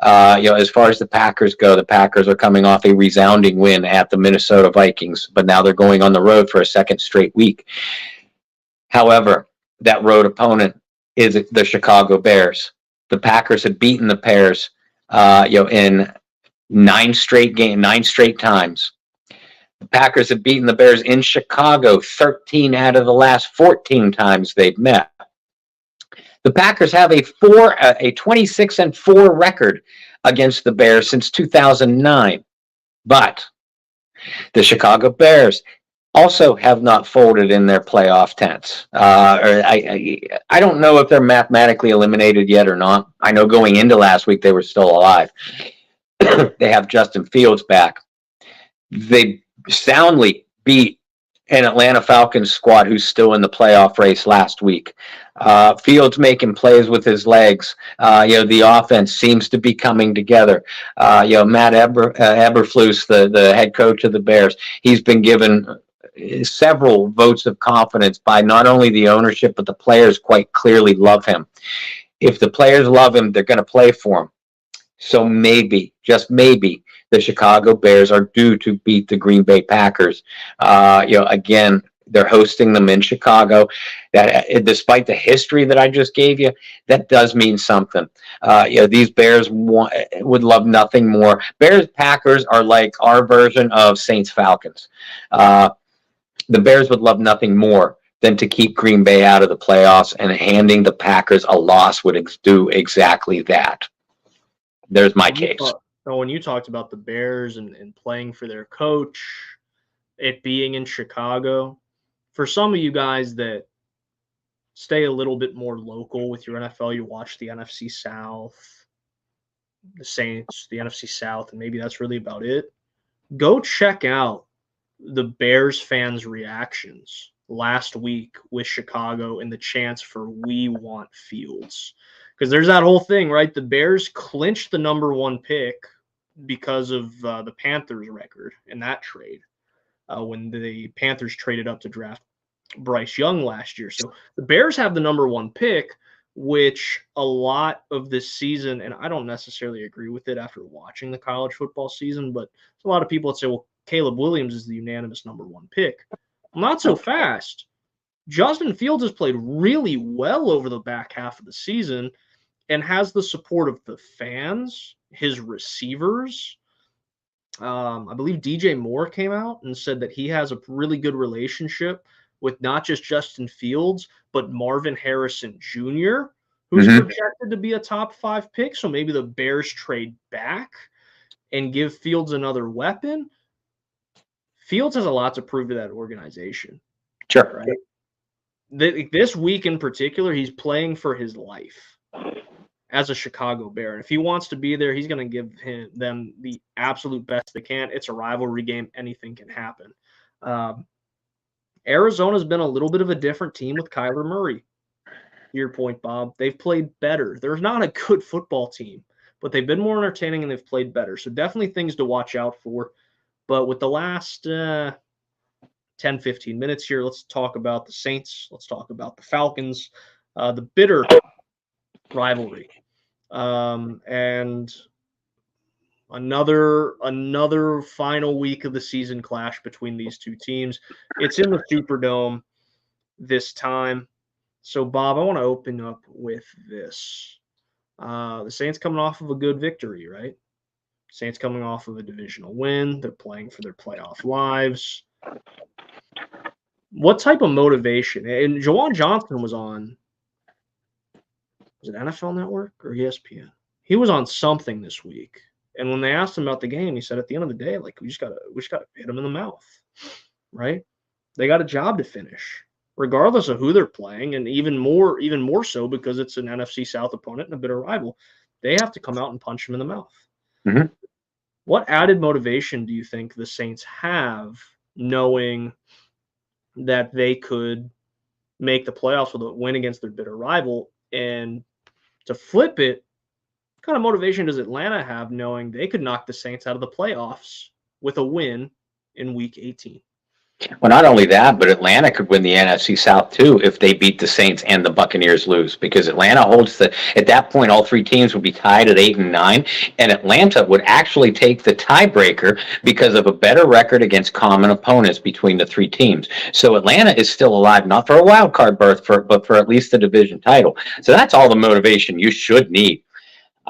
As far as the Packers go, the Packers are coming off a resounding win at the Minnesota Vikings, but now they're going on the road for a second straight week. However, that road opponent is the Chicago Bears. The Packers had beaten the Bears, in 9 straight times. The Packers have beaten the Bears in Chicago 13 out of the last 14 times they've met. The Packers have a 26-4 record against the Bears since 2009. But the Chicago Bears also have not folded in their playoff tents. I don't know if they're mathematically eliminated yet or not. I know going into last week they were still alive. They have Justin Fields back. They soundly beat an Atlanta Falcons squad who's still in the playoff race last week. Fields making plays with his legs. The offense seems to be coming together. Matt Eberflus, the head coach of the Bears, he's been given several votes of confidence by not only the ownership, but the players quite clearly love him. If the players love him, they're going to play for him. So maybe, just maybe, the Chicago Bears are due to beat the Green Bay Packers. Again, they're hosting them in Chicago. That, despite the history that I just gave you, that does mean something. These Bears would love nothing more. Bears Packers are like our version of Saints Falcons. The Bears would love nothing more than to keep Green Bay out of the playoffs, and handing the Packers a loss would do exactly that. There's my case. When you talked about the Bears and playing for their coach, it being in Chicago, for some of you guys that stay a little bit more local with your NFL, you watch the NFC South, the Saints, the NFC South, and maybe that's really about it. Go check out the Bears fans' reactions last week with Chicago and the chance for "We Want Fields." Because there's that whole thing, right? The Bears clinched the number 1 pick because of the Panthers record in that trade when the Panthers traded up to draft Bryce Young last year. So the Bears have the number 1 pick, which a lot of this season, and I don't necessarily agree with it after watching the college football season, but a lot of people that say, well, Caleb Williams is the unanimous number 1 pick. Not so fast. Justin Fields has played really well over the back half of the season and has the support of the fans, his receivers. I believe DJ Moore came out and said that he has a really good relationship with not just Justin Fields, but Marvin Harrison Jr., who's projected to be a top 5 pick. So maybe the Bears trade back and give Fields another weapon. Fields has a lot to prove to that organization. Sure. Right? This week in particular, he's playing for his life. as a Chicago Bear. And if he wants to be there, he's going to give them the absolute best they can. It's a rivalry game. Anything can happen. Arizona's been a little bit of a different team with Kyler Murray. To your point, Bob, they've played better. They're not a good football team, but they've been more entertaining and they've played better. So definitely things to watch out for. But with the last 10, 15 minutes here, let's talk about the Saints. Let's talk about the Falcons, the bitter rivalry. And another final week of the season clash between these two teams. It's in the Superdome this time. So, Bob, I want to open up with this. The Saints coming off of a good victory, right? Saints coming off of a divisional win. They're playing for their playoff lives. What type of motivation? And Jawan Johnson was on, was it NFL Network or ESPN? He was on something this week. And when they asked him about the game, he said at the end of the day, like, we just gotta hit him in the mouth. Right? They got a job to finish, regardless of who they're playing, and even more so because it's an NFC South opponent and a bitter rival. They have to come out and punch him in the mouth. Mm-hmm. What added motivation do you think the Saints have, knowing that they could make the playoffs with a win against their bitter rival? And to flip it, what kind of motivation does Atlanta have, knowing they could knock the Saints out of the playoffs with a win in Week 18? Well, not only that, but Atlanta could win the NFC South too if they beat the Saints and the Buccaneers lose, because Atlanta holds at that point, all three teams would be tied at 8 and 9, and Atlanta would actually take the tiebreaker because of a better record against common opponents between the three teams. So Atlanta is still alive, not for a wild card berth, but for at least the division title. So that's all the motivation you should need.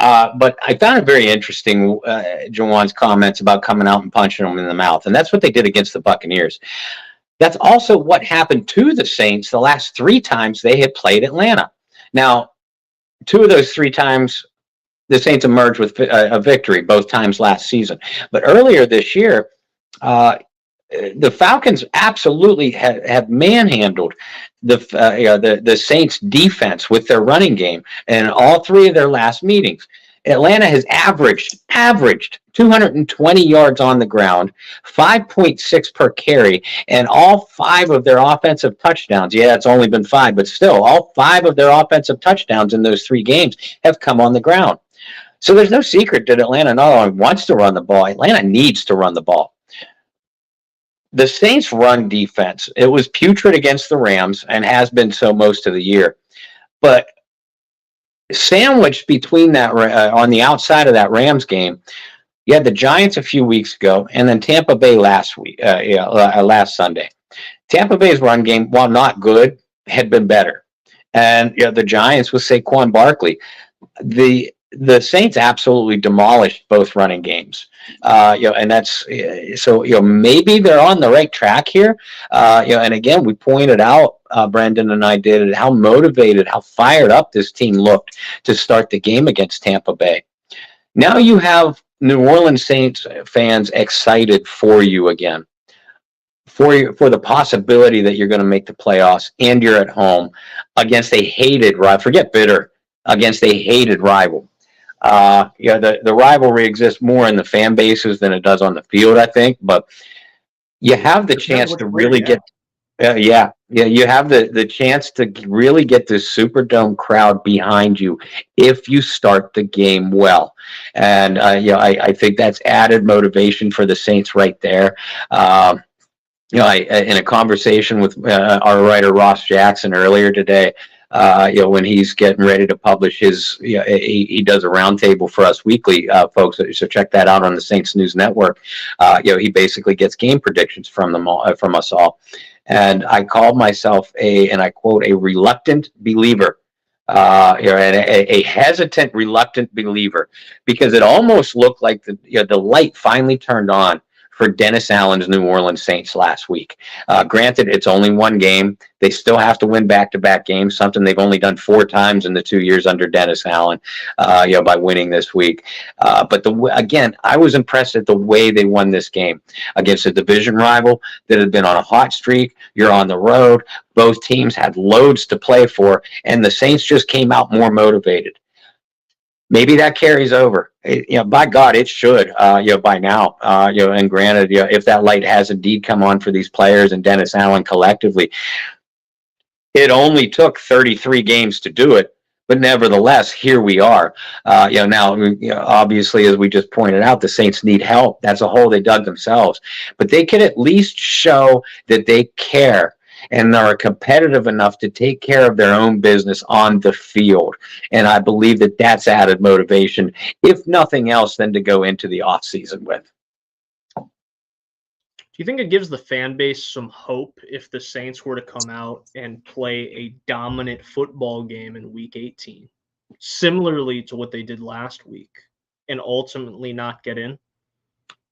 But I found it very interesting, Jawan's comments about coming out and punching them in the mouth. And that's what they did against the Buccaneers. That's also what happened to the Saints the last 3 times they had played Atlanta. Now, 2 of those 3 times, the Saints emerged with a victory, both times last season. But earlier this year, the Falcons absolutely have manhandled the Saints defense with their running game in all 3 of their last meetings. Atlanta has averaged 220 yards on the ground, 5.6 per carry, and all 5 of their offensive touchdowns. Yeah, it's only been 5, but still, all 5 of their offensive touchdowns in those 3 games have come on the ground. So there's no secret that Atlanta not only wants to run the ball, Atlanta needs to run the ball. The Saints' run defense, it was putrid against the Rams and has been so most of the year. But sandwiched between that, on the outside of that Rams game, you had the Giants a few weeks ago, and then Tampa Bay last Sunday. Tampa Bay's run game, while not good, had been better. And the Giants with Saquon Barkley. The Saints absolutely demolished both running games. And that's so. Maybe they're on the right track here. And again, we pointed out, Brendan and I did, how motivated, how fired up this team looked to start the game against Tampa Bay. Now you have New Orleans Saints fans excited for you again, for the possibility that you're going to make the playoffs, and you're at home against a hated rival. Forget bitter, against a hated rival. The rivalry exists more in the fan bases than it does on the field, I think. But you have the chance to really get, you have the chance to really get this Superdome crowd behind you if you start the game well. And I think that's added motivation for the Saints right there. In a conversation with our writer Ross Jackson earlier today, when he's getting ready to publish his, he does a roundtable for us weekly, folks. So check that out on the Saints News Network. He basically gets game predictions from us all. And I called myself and I quote, a reluctant believer, a hesitant, reluctant believer, because it almost looked like the light finally turned on for Dennis Allen's New Orleans Saints last week. Granted, it's only one game. They still have to win back-to-back games, something they've only done 4 times in the 2 years under Dennis Allen, by winning this week. But again, I was impressed at the way they won this game against a division rival that had been on a hot streak. You're on the road. Both teams had loads to play for, and the Saints just came out more motivated. maybe that carries over. By God, it should. By now. And granted, if that light has indeed come on for these players and Dennis Allen collectively, it only took 33 games to do it. But nevertheless, here we are. Now, obviously, as we just pointed out, the Saints need help. That's a hole they dug themselves. But they can at least show that they care and are competitive enough to take care of their own business on the field. And I believe that that's added motivation, if nothing else, than to go into the offseason with. Do you think it gives the fan base some hope if the Saints were to come out and play a dominant football game in Week 18, similarly to what they did last week, and ultimately not get in?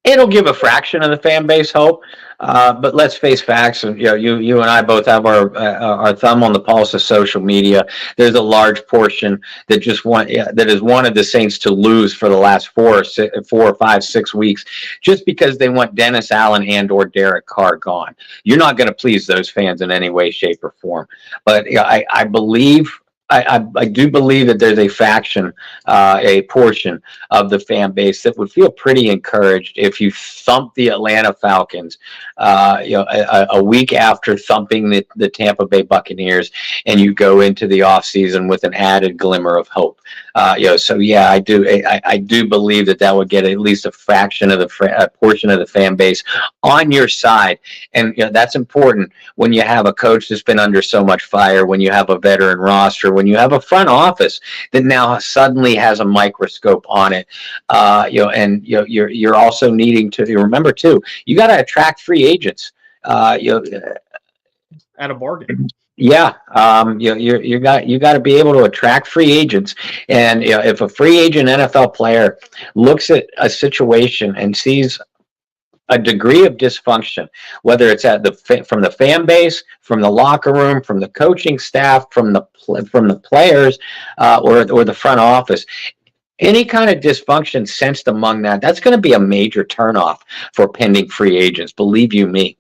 It'll give a fraction of the fan base hope, but let's face facts. And you and I both have our thumb on the pulse of social media. There's a large portion that that has wanted the Saints to lose for the last 4 or 5, 6 weeks, just because they want Dennis Allen and/or Derek Carr gone. You're not going to please those fans in any way, shape, or form. But I believe. I do believe that there's a faction, a portion of the fan base that would feel pretty encouraged if you thump the Atlanta Falcons, a week after thumping the Tampa Bay Buccaneers, and you go into the offseason with an added glimmer of hope. So yeah, I do believe that would get at least a fraction of the portion of the fan base on your side, and that's important when you have a coach that's been under so much fire, when you have a veteran roster, when you have a front office that now suddenly has a microscope on it, and you're also needing to remember too, you got to attract free agents, at a bargain. Yeah, you got to be able to attract free agents, and if a free agent NFL player looks at a situation and sees a degree of dysfunction, whether it's from the fan base, from the locker room, from the coaching staff, from the players, or the front office. Any kind of dysfunction sensed among that's going to be a major turnoff for pending free agents. Believe you me.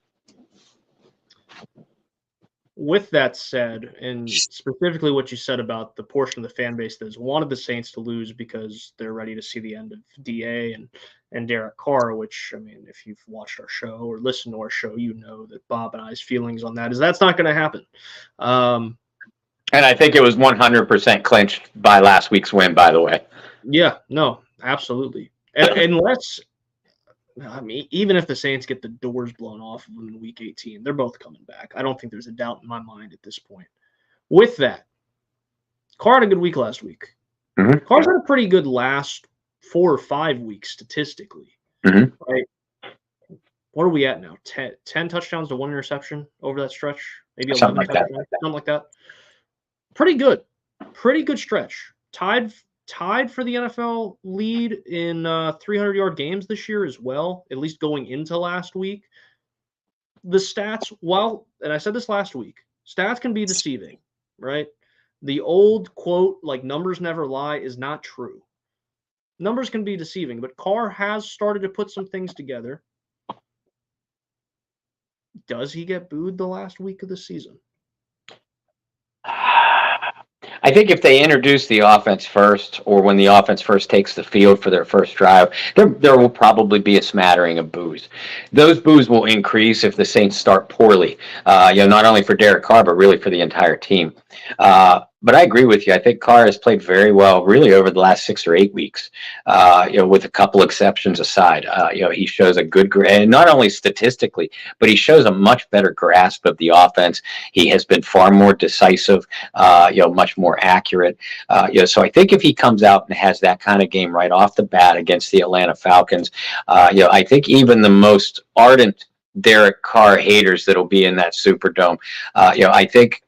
With that said, and specifically what you said about the portion of the fan base that has wanted the Saints to lose because they're ready to see the end of DA and Derek Carr, which, I mean, if you've watched our show or listened to our show, you know that Bob and I's feelings on that is that's not going to happen. And I think it was 100% clinched by last week's win, by the way. Yeah, no, absolutely. Unless, I mean, even if the Saints get the doors blown off of them in Week 18, they're both coming back. I don't think there's a doubt in my mind at this point. With that, Carr had a good week last week. Mm-hmm. Carr's had a pretty good last 4 or 5 weeks statistically. Mm-hmm. Right? What are we at now? 10 touchdowns to 1 interception over that stretch? Maybe 11 something like that. Pretty good. Pretty good stretch. Tied for the NFL lead in 300-yard games this year as well, at least going into last week. The stats, and I said this last week, stats can be deceiving, right? The old quote, like numbers never lie, is not true. Numbers can be deceiving, but Carr has started to put some things together. Does he get booed the last week of the season? I think if they introduce the offense first, or when the offense first takes the field for their first drive, there will probably be a smattering of boos. Those boos will increase if the Saints start poorly, not only for Derek Carr, but really for the entire team. But I agree with you. I think Carr has played very well, really, over the last 6 or 8 weeks. With a couple exceptions aside, he shows a good, and not only statistically, but he shows a much better grasp of the offense. He has been far more decisive, much more accurate. So I think if he comes out and has that kind of game right off the bat against the Atlanta Falcons, I think even the most ardent Derek Carr haters that'll be in that Superdome, I think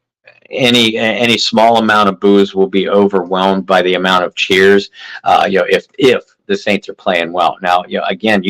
any small amount of boos will be overwhelmed by the amount of cheers, if the Saints are playing well. Now, again,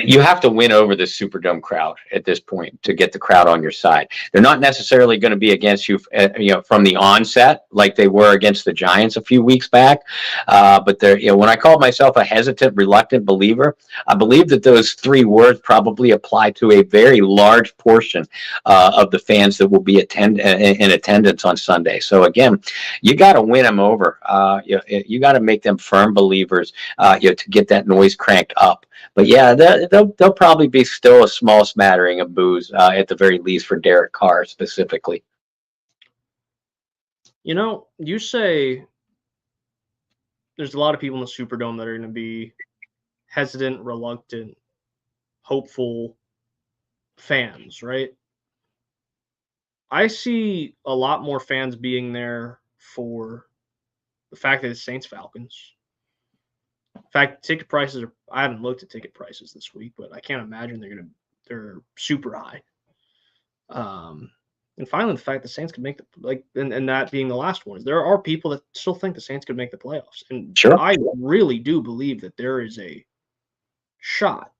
You have to win over the Superdome crowd at this point to get the crowd on your side. They're not necessarily going to be against you, from the onset like they were against the Giants a few weeks back. But they're, when I called myself a hesitant, reluctant believer, I believe that those three words probably apply to a very large portion of the fans that will be in attendance on Sunday. So again, you got to win them over. You got to make them firm believers, to get that noise cranked up. But yeah, there'll probably be still a small smattering of boos, at the very least, for Derek Carr specifically. You say there's a lot of people in the Superdome that are going to be hesitant, reluctant, hopeful fans, right? I see a lot more fans being there for the fact that it's Saints Falcons. In fact, ticket prices I haven't looked at ticket prices this week, but I can't imagine they're super high. And finally, the fact the Saints could make and that being the last one, is there are people that still think the Saints could make the playoffs. And Sure. I really do believe that there is a shot.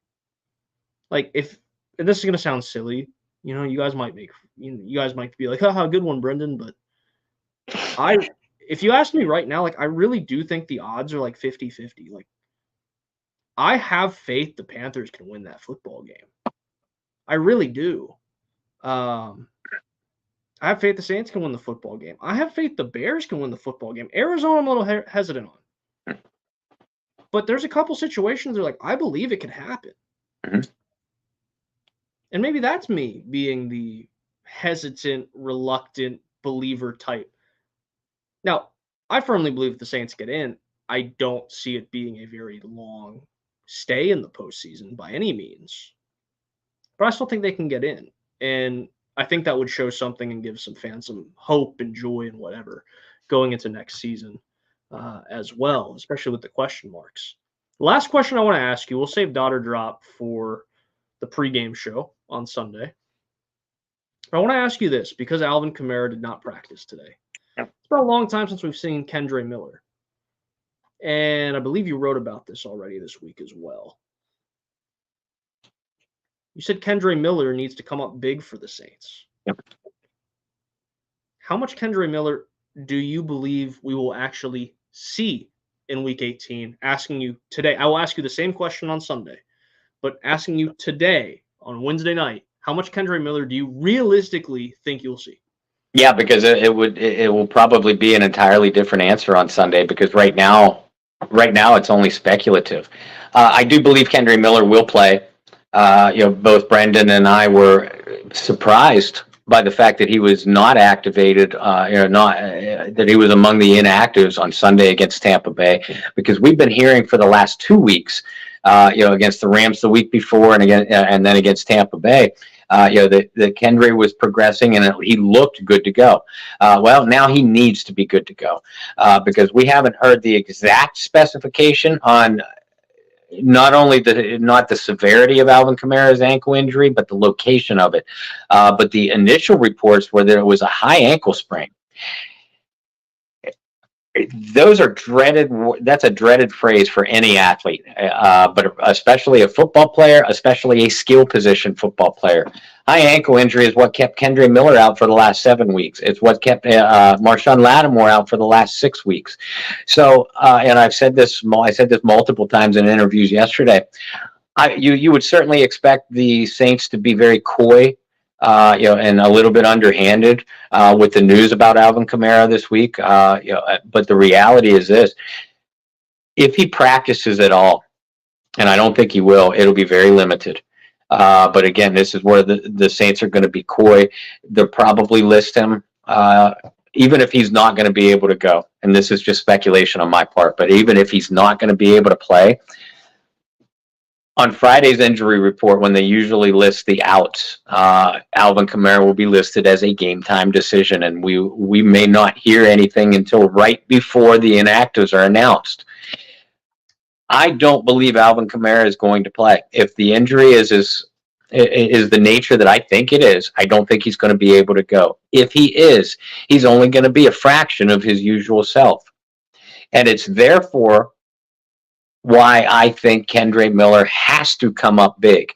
And this is going to sound silly, you guys might be like, haha, good one, Brendan. But if you ask me right now, I really do think the odds are 50-50. I have faith the Panthers can win that football game. I really do. I have faith the Saints can win the football game. I have faith the Bears can win the football game. Arizona, I'm a little hesitant on. But there's a couple situations where, I believe it can happen. Mm-hmm. And maybe that's me being the hesitant, reluctant believer type. Now, I firmly believe if the Saints get in, I don't see it being a very long stay in the postseason by any means. But I still think they can get in. And I think that would show something and give some fans some hope and joy and whatever going into next season as well, especially with the question marks. The last question I want to ask you, we'll save Daughter Drop for the pregame show on Sunday. But I want to ask you this, because Alvin Kamara did not practice today. It's been a long time since we've seen Kendre Miller. And I believe you wrote about this already this week as well. You said Kendre Miller needs to come up big for the Saints. Yep. How much Kendre Miller do you believe we will actually see in Week 18? Asking you today. I will ask you the same question on Sunday, but asking you today on Wednesday night, how much Kendre Miller do you realistically think you'll see? Yeah, because it will probably be an entirely different answer on Sunday, because right now it's only speculative. I do believe Kendre Miller will play. Both Brendan and I were surprised by the fact that he was not activated, that he was among the inactives on Sunday against Tampa Bay, because we've been hearing for the last 2 weeks, against the Rams the week before and then against Tampa Bay, that Kendre was progressing and he looked good to go. Well, now he needs to be good to go, because we haven't heard the exact specification on not the severity of Alvin Kamara's ankle injury, but the location of it. But the initial reports were that it was a high ankle sprain. Those are dreaded. That's a dreaded phrase for any athlete, but especially a football player, especially a skill position football player. High ankle injury is what kept Kendre Miller out for the last 7 weeks. It's what kept Marshawn Lattimore out for the last 6 weeks. So, and I said this multiple times in interviews yesterday. You would certainly expect the Saints to be very coy, and a little bit underhanded with the news about Alvin Kamara this week. But the reality is this: if he practices at all, and I don't think he will, it'll be very limited. But again, this is where the Saints are going to be coy. They'll probably list him, even if he's not going to be able to go. And this is just speculation on my part, but even if he's not going to be able to play, on Friday's injury report, when they usually list the outs, Alvin Kamara will be listed as a game time decision, and we may not hear anything until right before the inactives are announced. I don't believe Alvin Kamara is going to play. If the injury is the nature that I think it is, I don't think he's going to be able to go. If he is, he's only going to be a fraction of his usual self. And it's therefore why I think Kendre Miller has to come up big.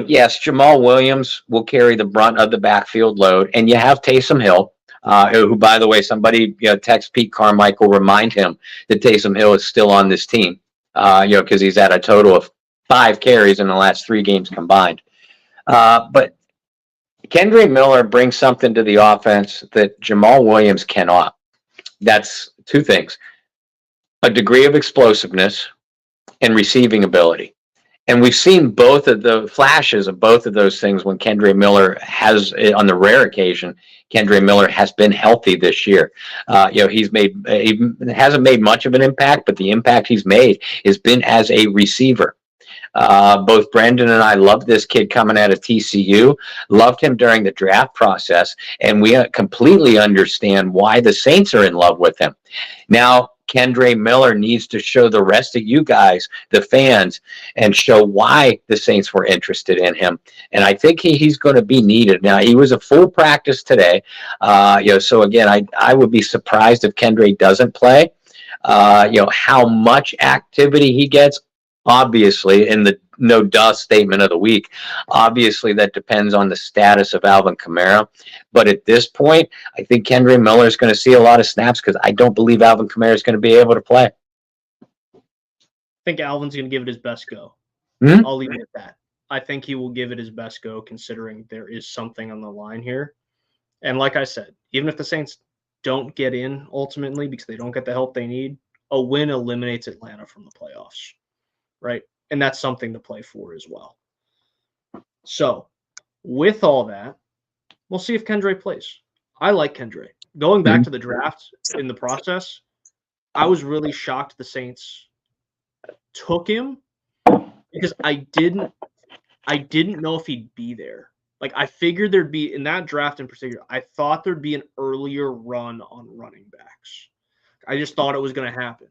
Yes, Jamal Williams will carry the brunt of the backfield load, and you have Taysom Hill, who, by the way, somebody text Pete Carmichael, remind him that Taysom Hill is still on this team, because he's at a total of 5 carries in the last 3 games combined. But Kendre Miller brings something to the offense that Jamal Williams cannot. That's 2 things: a degree of explosiveness and receiving ability. And we've seen both of the flashes of both of those things when Kendre Miller has, on the rare occasion, Kendre Miller has been healthy this year. He hasn't made much of an impact, but the impact he's made has been as a receiver. Both Brendan and I loved this kid coming out of TCU, loved him during the draft process, and we completely understand why the Saints are in love with him. Now, Kendre Miller needs to show the rest of you guys, the fans, and show why the Saints were interested in him. And I think he's going to be needed. Now, he was a full practice today. So again, I would be surprised if Kendre doesn't play. How much activity he gets, obviously, in the no dust statement of the week, obviously that depends on the status of Alvin Kamara. But at this point, I think Kendre Miller is going to see a lot of snaps because I don't believe Alvin Kamara is going to be able to play. I think Alvin's going to give it his best go. I'll leave it at that. I think he will give it his best go, considering there is something on the line here. And like I said, even if the Saints don't get in ultimately because they don't get the help they need, a win eliminates Atlanta from the playoffs, right? And that's something to play for as well. So, with all that, we'll see if Kendre plays. I like Kendre. Going back to the draft in the process, I was really shocked the Saints took him because I didn't know if he'd be there. Like, I figured there'd be, in that draft in particular, I thought there'd be an earlier run on running backs. I just thought it was going to happen.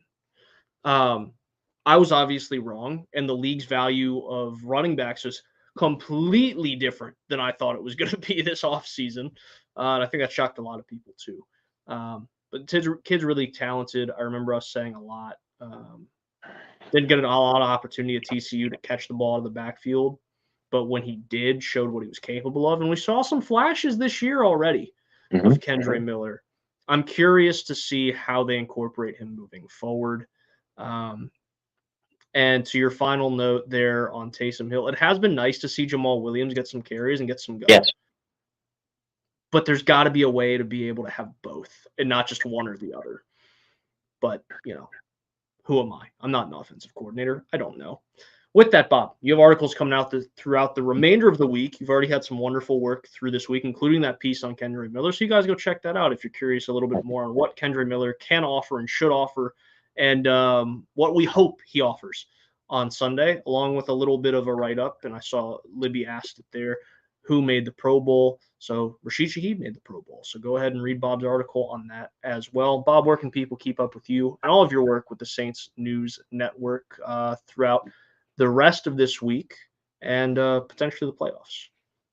I was obviously wrong, and the league's value of running backs was completely different than I thought it was going to be this offseason. And I think that shocked a lot of people too. But kid's really talented. I remember us saying a lot. Didn't get a lot of opportunity at TCU to catch the ball out of the backfield, but when he did, showed what he was capable of. And we saw some flashes this year already with Kendre Miller. I'm curious to see how they incorporate him moving forward. And to your final note there on Taysom Hill, it has been nice to see Jamal Williams get some carries and get some go. Yes. But there's got to be a way to be able to have both and not just one or the other. But, who am I? I'm not an offensive coordinator. I don't know. With that, Bob, you have articles coming out throughout the remainder of the week. You've already had some wonderful work through this week, including that piece on Kendre Miller. So you guys go check that out if you're curious a little bit more on what Kendre Miller can offer and should offer, and what we hope he offers on Sunday, along with a little bit of a write-up. And I saw Libby asked it there, who made the Pro Bowl. So Rashid Shaheed made the Pro Bowl. So go ahead and read Bob's article on that as well. Bob, where can people keep up with you and all of your work with the Saints News Network throughout the rest of this week and potentially the playoffs?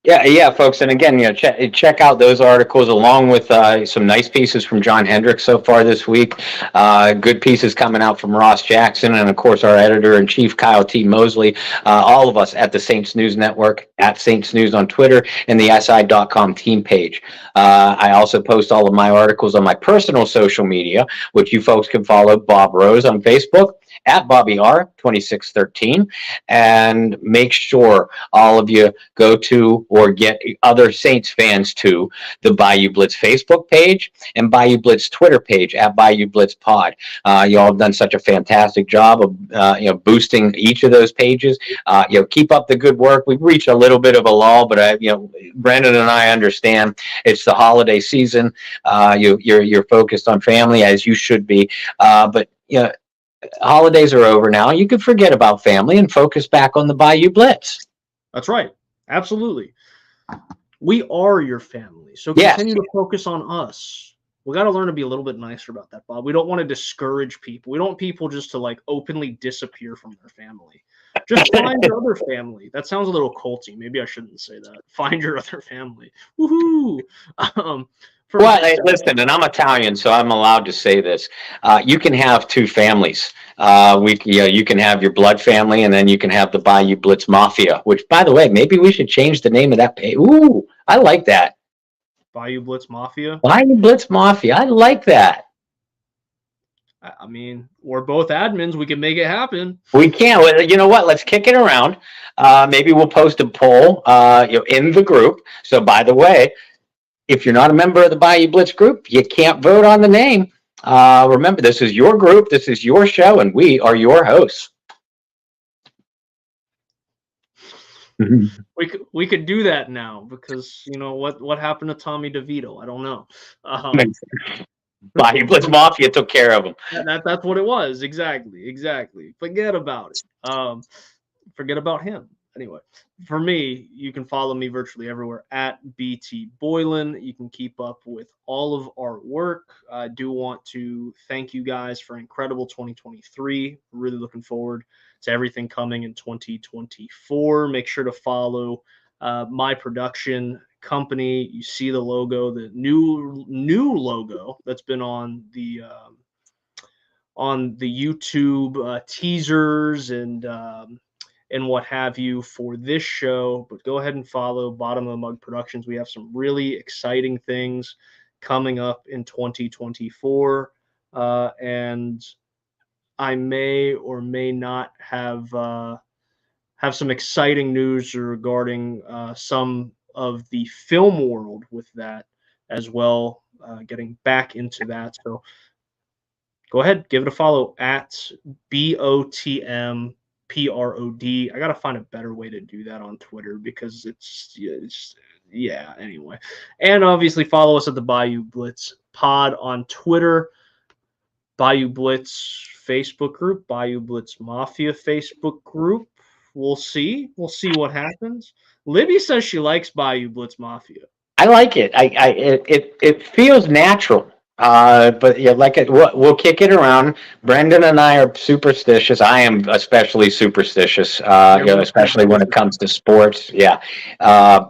Yeah, folks, and again, check out those articles along with some nice pieces from John Hendricks so far this week. Good pieces coming out from Ross Jackson, and of course our editor-in-chief Kyle T. Mosley. All of us at the Saints News Network, at Saints News on Twitter, and the SI.com team page. I also post all of my articles on my personal social media, which you folks can follow Bob Rose on Facebook, at Bobby R 2613, and make sure all of you go to or get other Saints fans to the Bayou Blitz Facebook page and Bayou Blitz Twitter page at Bayou Blitz Pod. You all have done such a fantastic job of boosting each of those pages. Keep up the good work. We've reached a little bit of a lull, but Brendan and I understand it's the holiday season. You're focused on family, as you should be, but holidays are over now. You can forget about family and focus back on the Bayou Blitz. That's right. Absolutely. We are your family. So continue to focus on us. We got to learn to be a little bit nicer about that, Bob. We don't want to discourage people. We don't want people just to openly disappear from their family. Just find your other family. That sounds a little culty. Maybe I shouldn't say that. Find your other family. Woohoo! Well, hey, listen, and I'm Italian, so I'm allowed to say this. You can have two families. You can have your blood family, and then you can have the Bayou Blitz Mafia. Which, by the way, maybe we should change the name of that page. Ooh, I like that. Bayou Blitz Mafia. Bayou Blitz Mafia. I like that. I mean, we're both admins. We can make it happen. We can. Well, you know what? Let's kick it around. Maybe we'll post a poll, in the group. So, by the way, if you're not a member of the Bayou Blitz group, you can't vote on the name. Remember, this is your group, this is your show, and we are your hosts. We could do that now because you know what happened to Tommy DeVito? I don't know. Bayou Blitz Mafia took care of him. That's what it was. Exactly. Forget about it. Forget about him. Anyway, for me, you can follow me virtually everywhere at BT Boylan. You can keep up with all of our work. I do want to thank you guys for an incredible 2023. Really looking forward to everything coming in 2024. Make sure to follow my production company. You see the logo, the new logo that's been on the YouTube teasers and what have you for this show. But go ahead and follow Bottom of the Mug Productions. We have some really exciting things coming up in 2024, and I may or may not have some exciting news regarding some of the film world with that as well, getting back into that. So go ahead, give it a follow at BOTM PROD. I gotta find a better way to do that on Twitter because it's anyway. And obviously follow us at the Bayou Blitz Pod on Twitter, Bayou Blitz Facebook group, Bayou Blitz Mafia Facebook group. We'll see what happens. Libby says she likes Bayou Blitz Mafia. I like it. It feels natural. But yeah, we'll kick it around. Brendan and I are superstitious. I am especially superstitious, especially when it comes to sports. Yeah.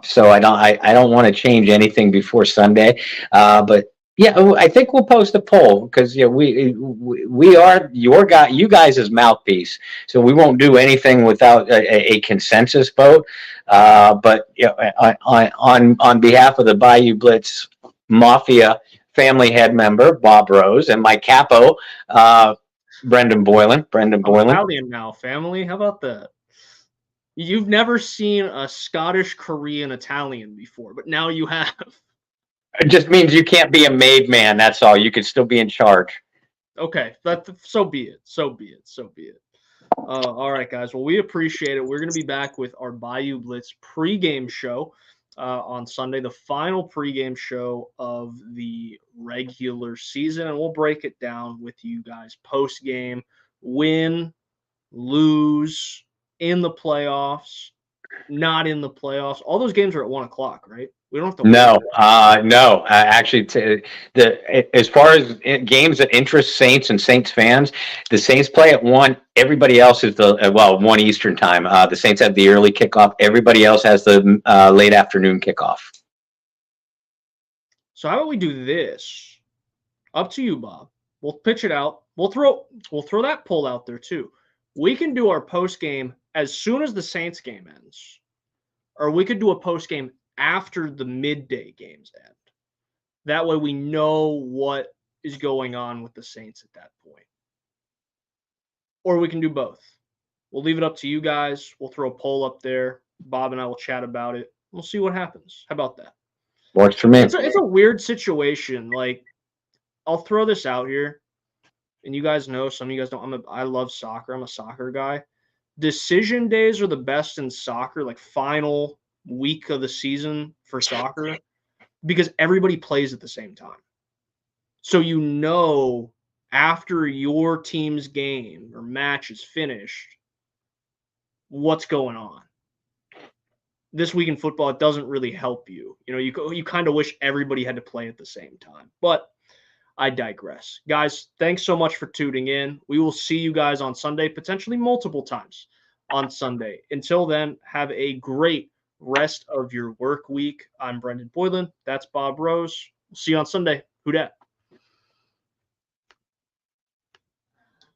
So I don't want to change anything before Sunday. But yeah, I think we'll post a poll because we are you guys' mouthpiece. So we won't do anything without a consensus vote. But on behalf of the Bayou Blitz Mafia family head member Bob Rose and my capo Brendan Boylan. Italian now, family. How about that? You've never seen a Scottish Korean Italian before, but now you have. It just means you can't be a made man. That's all. You could still be in charge. Okay, so be it. All right, guys. Well, we appreciate it. We're going to be back with our Bayou Blitz pregame show on Sunday, the final pregame show of the regular season, and we'll break it down with you guys post-game, win, lose, in the playoffs, not in the playoffs. All those games are at 1 o'clock, right? We don't have to. No. Actually, as far as games that interest Saints and Saints fans, the Saints play at 1. Everybody else is 1 Eastern time. The Saints have the early kickoff. Everybody else has the late afternoon kickoff. So how about we do this? Up to you, Bob. We'll pitch it out. We'll throw that poll out there too. We can do our post game as soon as the Saints game ends, or we could do a post game after the midday games end. That way we know what is going on with the Saints at that point. Or we can do both. We'll leave it up to you guys. We'll throw a poll up there. Bob and I will chat about it. We'll see what happens. How about that? Works for me. It's a weird situation. Like, I'll throw this out here. And you guys know, some of you guys don't. I love soccer. I'm a soccer guy. Decision days are the best in soccer, like final week of the season for soccer, because everybody plays at the same time. So you know after your team's game or match is finished, what's going on. This week in football, it doesn't really help you. You know, you kind of wish everybody had to play at the same time. But I digress. Guys, thanks so much for tuning in. We will see you guys on Sunday, potentially multiple times on Sunday. Until then, have a great rest of your work week. I'm Brendan Boylan. That's Bob Rose. See you on Sunday. Who dat?